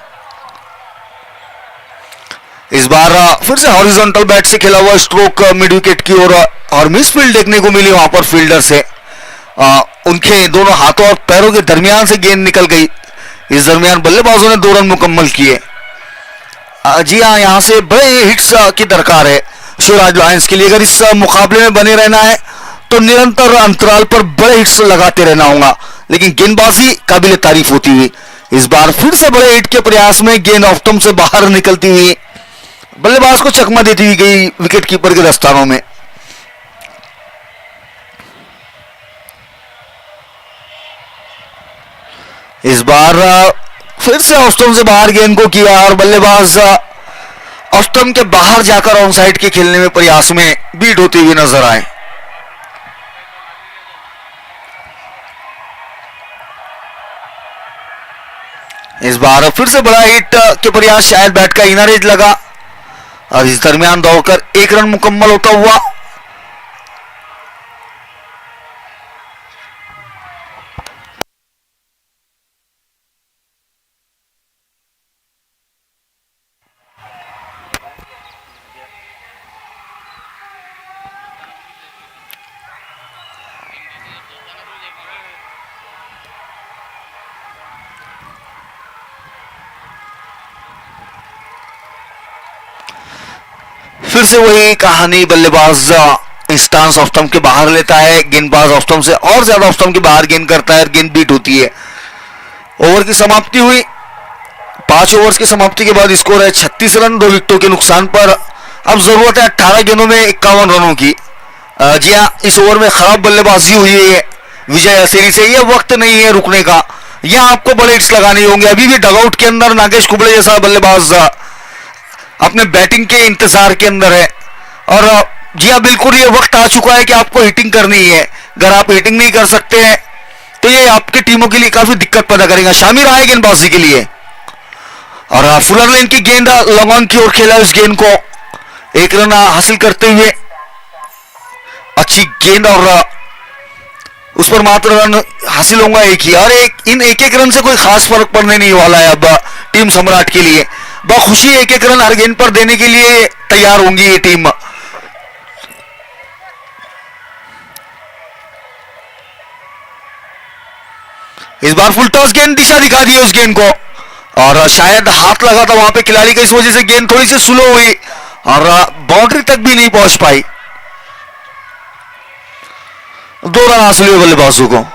इस बार फिर से हॉरिजॉन्टल बैट से खेला हुआ स्ट्रोक मिड विकेट की ओर और मिस फील्ड देखने को मिली वहां पर फील्डर से. उनके दोनों हाथों और पैरों के दरमियान से गेंद निकल गई. इस दरमियान बल्लेबाजों ने 2 रन मुकम्मल किए. जी हाँ, यहां से बड़े हिट्स की दरकार है शिवराज लॉयंस के लिए. अगर इस मुकाबले में बने रहना है तो निरंतर अंतराल पर बड़े हिट्स लगाते रहना होगा, लेकिन गेंदबाजी काबिल तारीफ होती हुई. इस बार फिर से बड़े हिट के प्रयास में गेंद ऑफ स्टंप से बाहर निकलती हुई बल्लेबाज को चकमा देती हुई गई विकेट कीपर के दस्तानों में. इस बार फिर से ऑफ स्टंप से बाहर गेंद को किया और बल्लेबाज ऑफ स्टंप के बाहर जाकर ऑन साइड के खेलने में प्रयास में बीट होती हुई नजर आए. इस बार फिर से बड़ा हिट के प्रयास, शायद बैट का इनर एज लगा और इस दरमियान दौड़कर 1 रन मुकम्मल होता हुआ. फिर से वही कहानी, बल्लेबाज स्टांस ऑफ स्टंप के बाहर लेता है, गेंदबाज ऑफ स्टंप से और ज्यादा ऑफ स्टंप के बाहर गेंद करता है और गेंद बीट होती है. ओवर की समाप्ति हुई. 5 ओवर्स की समाप्ति के बाद स्कोर है 36 रन 2 विकेटों के नुकसान पर. अब जरूरत है 18 गेंदों में 51 रनों की. जी हाँ, इस ओवर में खराब बल्लेबाजी हुई है विजय असेरी से. यह वक्त नहीं है रुकने का, यहां आपको बड़े हिट्स लगाने होंगे. अभी भी डगआउट के अंदर नागेश कुबले जैसा बल्लेबाज अपने बैटिंग के इंतजार के अंदर है. और जी हाँ, बिल्कुल ये वक्त आ चुका है कि आपको हिटिंग करनी है. अगर आप हिटिंग नहीं कर सकते हैं तो तो ये आपकी टीमों के लिए काफी दिक्कत पैदा करेगा। शामिर आए गेंदबाजी के लिए और फुलर लेन की गेंद लॉन्ग ऑन की ओर खेला, उस गेंद को एक रन हासिल करते हुए अच्छी गेंद और उस पर मात्र रन हासिल होगा एक ही, और इन एक एक रन से कोई खास फर्क पड़ने नहीं वाला है अब टीम सम्राट के लिए। बखुशी एक एक रन हर गेंद पर देने के लिए तैयार होंगी ये टीम। इस बार फुल टॉस गेंद दिशा दिखा दी उस गेंद को, और शायद हाथ लगा था वहां पे खिलाड़ी का, इस वजह से गेंद थोड़ी सी स्लो हुई और बाउंड्री तक भी नहीं पहुंच पाई। 2 रन हासिल हुए बल्लेबाजों को।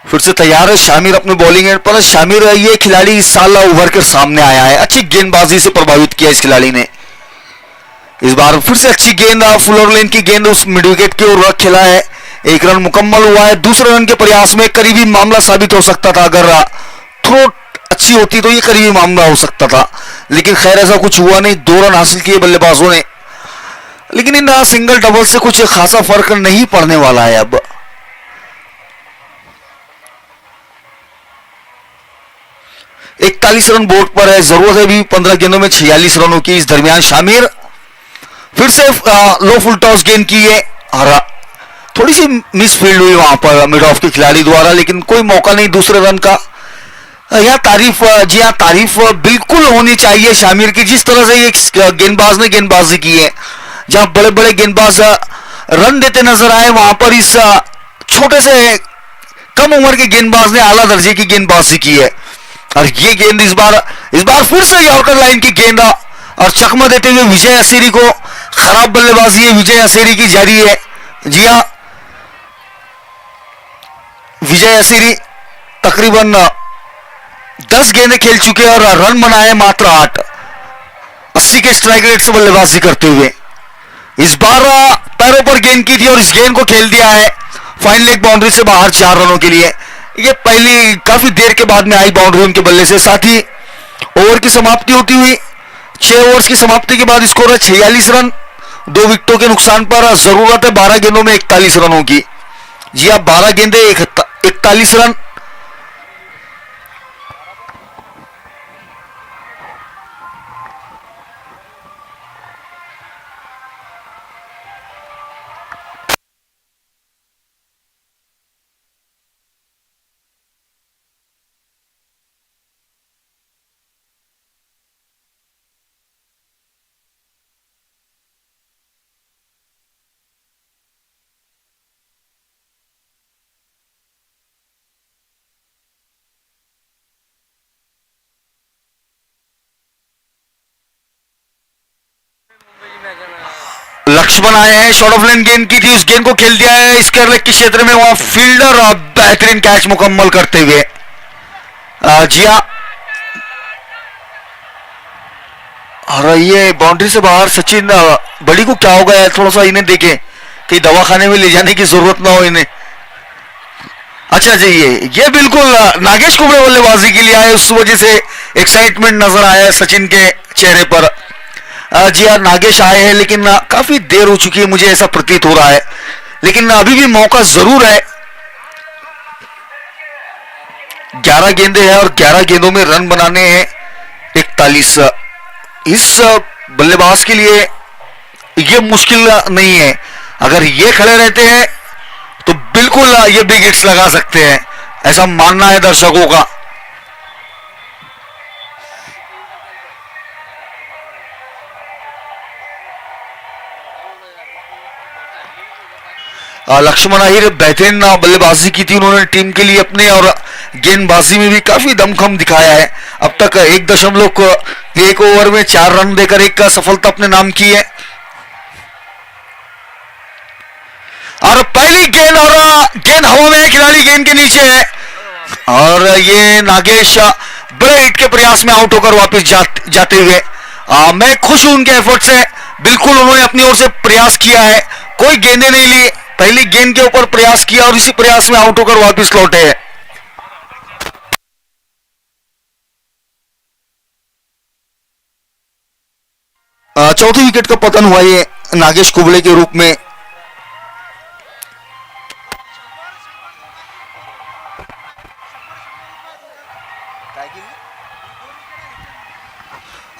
फिर से तैयार है शामिर अपने बॉलिंग एंड पर। शामिर ये खिलाड़ी इस साल उभर कर सामने आया है, अच्छी गेंदबाजी से प्रभावित किया इस खिलाड़ी ने। इस बार फिर से अच्छी गेंद फुलर लेन की गेंद उस मिड विकेट की ओर खेला है, 1 रन मुकम्मल हुआ है। दूसरे रन के प्रयास में करीबी मामला साबित हो सकता था, अगर थ्रो अच्छी होती तो ये करीबी मामला हो सकता था, लेकिन खैर ऐसा कुछ हुआ नहीं। 2 रन हासिल किए बल्लेबाजों ने, लेकिन इन सिंगल डबल से कुछ खासा फर्क नहीं पड़ने वाला है। अब 41 रन बोर्ड पर है, जरूरत है भी 15 गेंदों में 46 रनों की। इस दरमियान शामिर फिर से लो फुल टॉस गेंद की है और थोड़ी सी मिस फील्ड हुई वहां पर मिड ऑफ के खिलाड़ी द्वारा, लेकिन कोई मौका नहीं दूसरे रन का। यह तारीफ, जी हाँ, तारीफ बिल्कुल होनी चाहिए शामिर की, जिस तरह से ये गेंदबाज ने गेंदबाजी की है। जहां बड़े बड़े गेंदबाज रन देते नजर आए, वहां पर इस छोटे से कम उम्र के गेंदबाज ने आला दर्जे की गेंदबाजी की है। और ये गेंद इस बार फिर से यॉर्कर लाइन की गेंद और चकमा देते हुए विजय असेरी को। खराब बल्लेबाजी है विजय असेरी की जारी है। जी हाँ, विजय असेरी तकरीबन 10 गेंदें खेल चुके हैं और रन बनाए मात्र 8, 80 के स्ट्राइक रेट से बल्लेबाजी करते हुए। इस बार पैरों पर गेंद की थी और इस गेंद को खेल दिया है फाइन लेग बाउंड्री से बाहर 4 रनों के लिए। ये पहली काफी देर के बाद में आई बाउंड्री उनके बल्ले से। साथ ही ओवर की समाप्ति होती हुई 6 ओवर्स की समाप्ति के बाद स्कोर है 46 रन, 2 विकेटों के नुकसान पर। जरूरत है 12 गेंदों में 41 रनों की। जी आप 12 गेंदे 41 रन। लक्ष्मण आए हैं, शॉर्ट ऑफ लाइन गेंद की थी, उस गेंद को खेल दिया है स्क्वायर लेग के क्षेत्र में। वहां फील्डर बेहतरीन कैच मुकम्मल करते हुए। जी हाँ, और ये बाउंड्री से बाहर सचिन बड़ी को क्या हो गया है, थोड़ा सा इन्हें देखे कहीं दवाखाने में ले जाने की जरूरत ना हो इन्हें। अच्छा जी, ये बिल्कुल नागेश कुंबले बल्लेबाजी के लिए आए, उस वजह से एक्साइटमेंट नजर आया है सचिन के चेहरे पर। जी हाँ, नागेश आए हैं, लेकिन काफी देर हो चुकी है, मुझे ऐसा प्रतीत हो रहा है, लेकिन अभी भी मौका जरूर है। 11 गेंदे हैं और 11 गेंदों में रन बनाने हैं 41। इस बल्लेबाज के लिए यह मुश्किल नहीं है। अगर ये खड़े रहते हैं तो बिल्कुल ये बिग हिट्स लगा सकते हैं, ऐसा मानना है दर्शकों का। लक्ष्मण आहिर बेहतरीन बल्लेबाजी की थी उन्होंने टीम के लिए अपने, और गेंदबाजी में भी काफी दमखम दिखाया है। अब तक 1 ओवर में 4 रन देकर एक सफलता अपने नाम की है। और पहली गेंद, और गेंद हवा में, खिलाड़ी गेंद के नीचे है, और ये नागेश बड़े हिट के प्रयास में आउट होकर वापस जाते हुए। मैं खुश हूं उनके एफर्ट से, बिल्कुल उन्होंने अपनी ओर से प्रयास किया है, कोई गेंदें नहीं ली, पहली गेंद के ऊपर प्रयास किया और इसी प्रयास में आउट होकर वापस लौटे। चौथी विकेट का पतन हुआ ये नागेश कुबले के रूप में।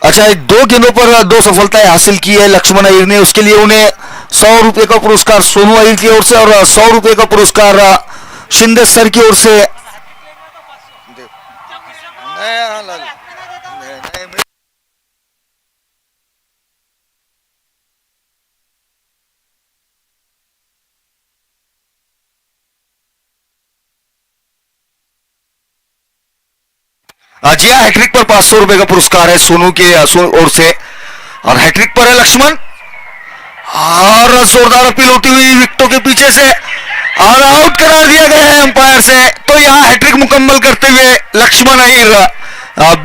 अच्छा, दो गेंदों पर दो सफलताएं हासिल की है लक्ष्मण अय्यर ने। उसके लिए उन्हें 100 रुपए का पुरस्कार सोनू अय्यर की ओर से और 100 रुपए का पुरस्कार शिंदे सर की ओर से। जी हाँ, हैट्रिक पर 500 रुपए का पुरस्कार है सोनू के ओर से। और हैट्रिक पर है लक्ष्मण और जोरदार अपील होती हुई विकेटों के पीछे से और आउट करार दिया गया है अंपायर से। तो यहां हैट्रिक मुकम्मल करते हुए लक्ष्मण अय्यर,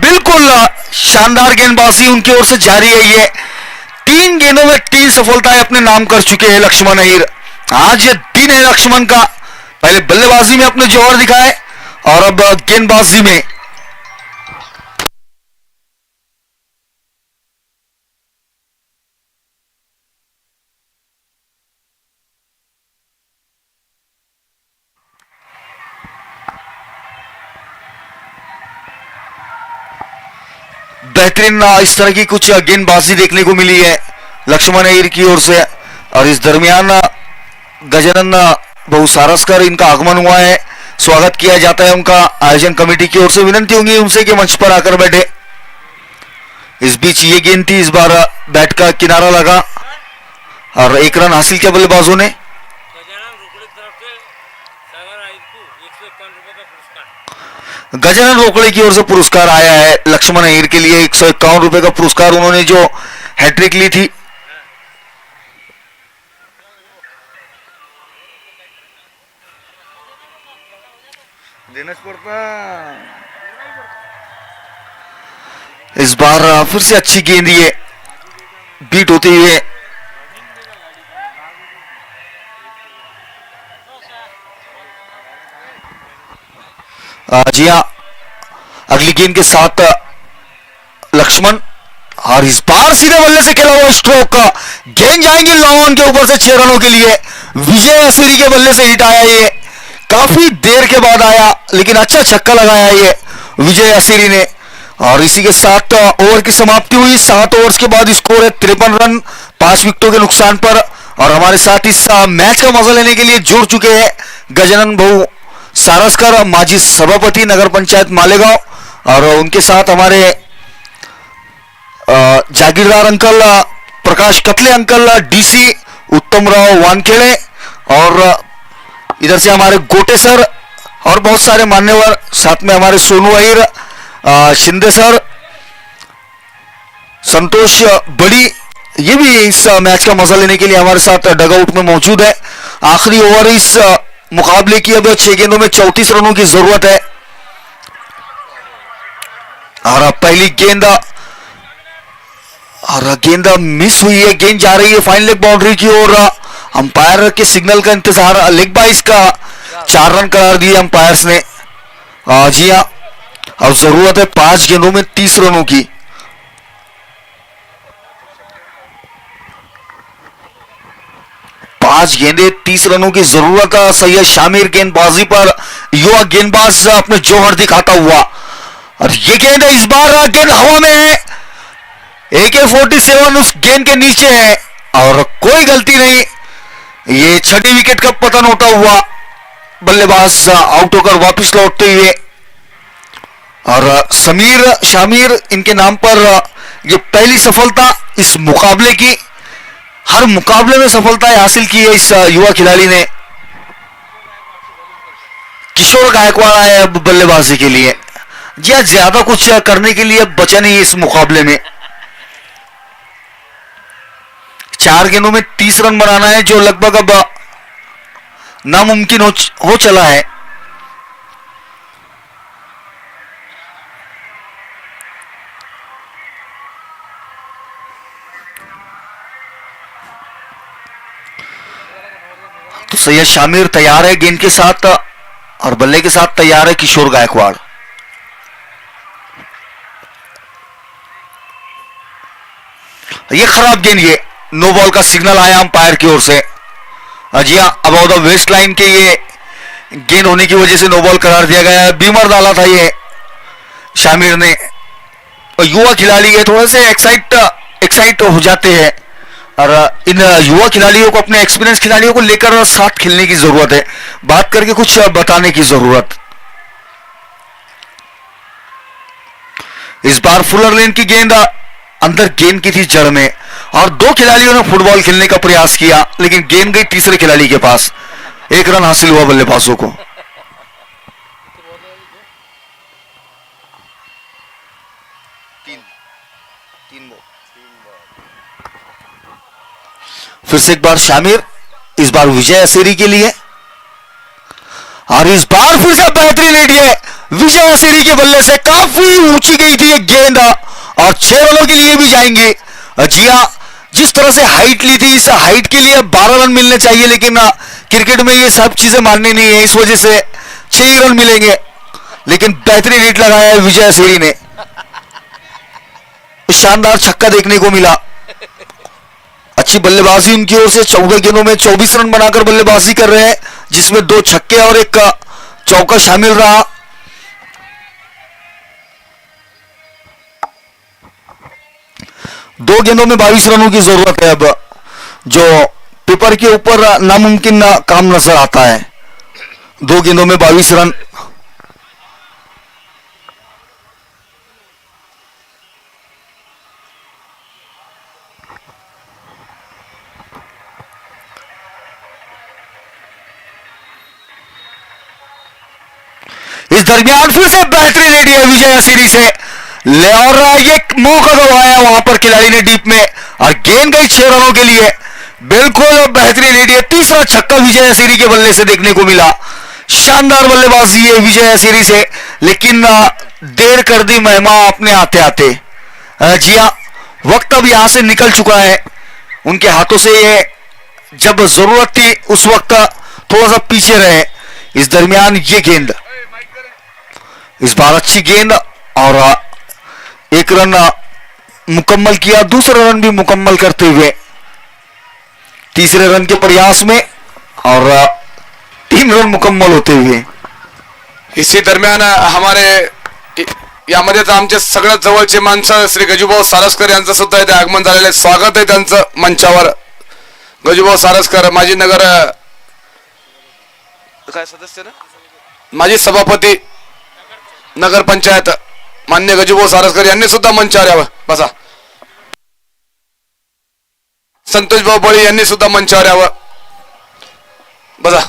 बिल्कुल शानदार गेंदबाजी उनकी ओर से जारी है। ये 3 गेंदों में 3 सफलताएं अपने नाम कर चुके हैं लक्ष्मण अय्यर। आज ये दिन है लक्ष्मण का। पहले बल्लेबाजी में अपने जौहर दिखाए और अब गेंदबाजी में। बेहतरीन इस तरह की कुछ गेंदबाजी देखने को मिली है लक्ष्मण अय्यर की ओर से। और इस दरमियान गजानन बहुसारस्कर इनका आगमन हुआ है, स्वागत किया जाता है उनका आयोजन कमेटी की ओर से। विनती होंगी उनसे कि मंच पर आकर बैठे। इस बीच ये गेंद थी, इस बार बैट का किनारा लगा और 1 रन हासिल किया बल्लेबाजों ने। गजानन रोकड़े की ओर से पुरस्कार आया है लक्ष्मण अय्यर के लिए। 151 रुपए का पुरस्कार, उन्होंने जो हैट्रिक ली थी। देना पड़ता। इस बार फिर से अच्छी गेंद ये बीट होते हुए जी हाँ, अगली गेंद के साथ लक्ष्मण और इस बार सीधे बल्ले से खेला हुआ स्ट्रोक। गेंद जाएंगी लॉन के ऊपर से 6 रनों के लिए। विजय असीरी के बल्ले से हिट आया, ये काफी देर के बाद आया लेकिन अच्छा छक्का लगाया ये विजय असीरी ने। और इसी के साथ ओवर की समाप्ति हुई। 7 ओवर्स के बाद स्कोर है 53 रन 5 विकेटों के नुकसान पर। और हमारे साथ इस मैच का मजा लेने के लिए जुड़ चुके हैं गजानन बहु सारस्कर, माजी सभापति नगर पंचायत मालेगांव। और उनके साथ हमारे जागीरदार अंकल प्रकाश कतले अंकल, डीसी उत्तम राव वानखेड़े और इधर से हमारे गोटे सर और बहुत सारे मान्यवर। साथ में हमारे सोनू अय्यर, शिंदे सर, संतोष बड़ी, ये भी इस मैच का मजा लेने के लिए हमारे साथ डगआउट में मौजूद है। आखिरी ओवर इस मुकाबले की, अब 6 गेंदों में 34 रनों की जरूरत है। और पहली गेंद मिस हुई है। गेंद जा रही है फाइन लेग बाउंड्री की ओर। अंपायर के सिग्नल का इंतजार, लेग बाइस का 4 रन करार दिए अंपायर्स ने। जी हाँ, अब जरूरत है 5 गेंदों में 30 रनों की। पांच गेंदे 30 रनों की जरूरत। सैयद शामिर गेंदबाजी पर युवा गेंदबाज अपने जौहर दिखाता हुआ। और ये गेंद है, इस बार गेंद हवा में है। AK-47 उस गेंद के नीचे है और कोई गलती नहीं। ये 6ठी विकेट का पतन होता हुआ बल्लेबाज आउट होकर वापस लौटते हुए। और समीर शामिर इनके नाम पर ये पहली सफलता इस मुकाबले की। हर मुकाबले में सफलताएं हासिल की है इस युवा खिलाड़ी ने। किशोर गायकवाड़ आए अब बल्लेबाजी के लिए। जी ज्यादा कुछ करने के लिए बचा नहीं इस मुकाबले में। 4 गेंदों में 30 रन बनाना है, जो लगभग अब नामुमकिन हो चला है। सैयद शामिर तैयार है गेंद के साथ और बल्ले के साथ तैयार है किशोर गायकवाड़। ये खराब गेंद, ये नो बॉल का सिग्नल आया अंपायर की ओर से। जी हाँ, अबाउट द वेस्ट लाइन के ये गेंद होने की वजह से नो बॉल करार दिया गया है। बीमर डाला था ये शामिर ने। और युवा खिलाड़ी है, थोड़े से एक्साइट हो जाते हैं और इन युवा खिलाड़ियों को, अपने एक्सपीरियंस खिलाड़ियों को लेकर साथ खेलने की जरूरत है, बात करके कुछ बताने की जरूरत। इस बार फुलर लेन की गेंद अंदर गेंद की थी जड़ में और दो खिलाड़ियों ने फुटबॉल खेलने का प्रयास किया, लेकिन गेंद गई तीसरे खिलाड़ी के पास। एक रन हासिल हुआ बल्लेबाजों को। फिर से एक बार शामिर, इस बार विजय असेरी के लिए, और इस बार फिर से बेहतरीन हिट है विजय असेरी के बल्ले से। काफी ऊंची गई थी ये गेंद और 6 रनों के लिए भी जाएंगे। जी हां, जिस तरह से हाइट ली थी, इस हाइट के लिए 12 रन मिलने चाहिए, लेकिन क्रिकेट में ये सब चीजें माननी नहीं है, इस वजह से 6 ही रन मिलेंगे। लेकिन बेहतरीन हिट लगाया है विजय असेरी ने। शानदार छक्का देखने को मिला। अच्छी बल्लेबाजी उनकी ओर से। 14 गेंदों में 24 रन बनाकर बल्लेबाजी कर रहे हैं, जिसमें 2 छक्के और एक चौका शामिल रहा। दो गेंदों में 22 रनों की जरूरत है अब, जो पेपर के ऊपर नामुमकिन काम नजर आता है। 2 गेंदों में 22 रन। इस दरमियान फिर से बेहतरीन हिट है विजय असेरी से, और ये मौका गवाया वहां पर खिलाड़ी ने डीप में, और गेंद गई 6 रनों के लिए। बिल्कुल बेहतरीन हिट है। तीसरा छक्का विजय असेरी के बल्ले से देखने को मिला। शानदार बल्लेबाजी है विजय असेरी से, लेकिन देर कर दी मेहमान अपने आते आते। जी हाँ, वक्त अब यहां से निकल चुका है उनके हाथों से। ये जब जरूरत थी उस वक्त थोड़ा सा पीछे रहे। इस दरमियान ये गेंद, इस बार अच्छी गेंद, और 1 रन मुकम्मल किया, दूसरा रन भी मुकम्मल करते हुए तीसरे रन के प्रयास में, और 3 रन मुकम्मल होते हुए। इसी दरम्यान हमारे यामध्ये आमचे सगळ्यात जवळचे माणसं श्री गजूभाऊ सारस्कर यांचं सुद्धा इथे आगमन झालेलं, स्वागत आहे त्यांचं मंचावर। गजूभाऊ सारस्कर माजी नगर काय सदस्य ना, माजी सभापती नगर पंचायत मान्य गजूभाऊ सारस्कर यांनी सुद्धा मंचावर यावं। बसा। संतोष भाऊ बळी यांनी सुद्धा मंचावर यावं। बसा।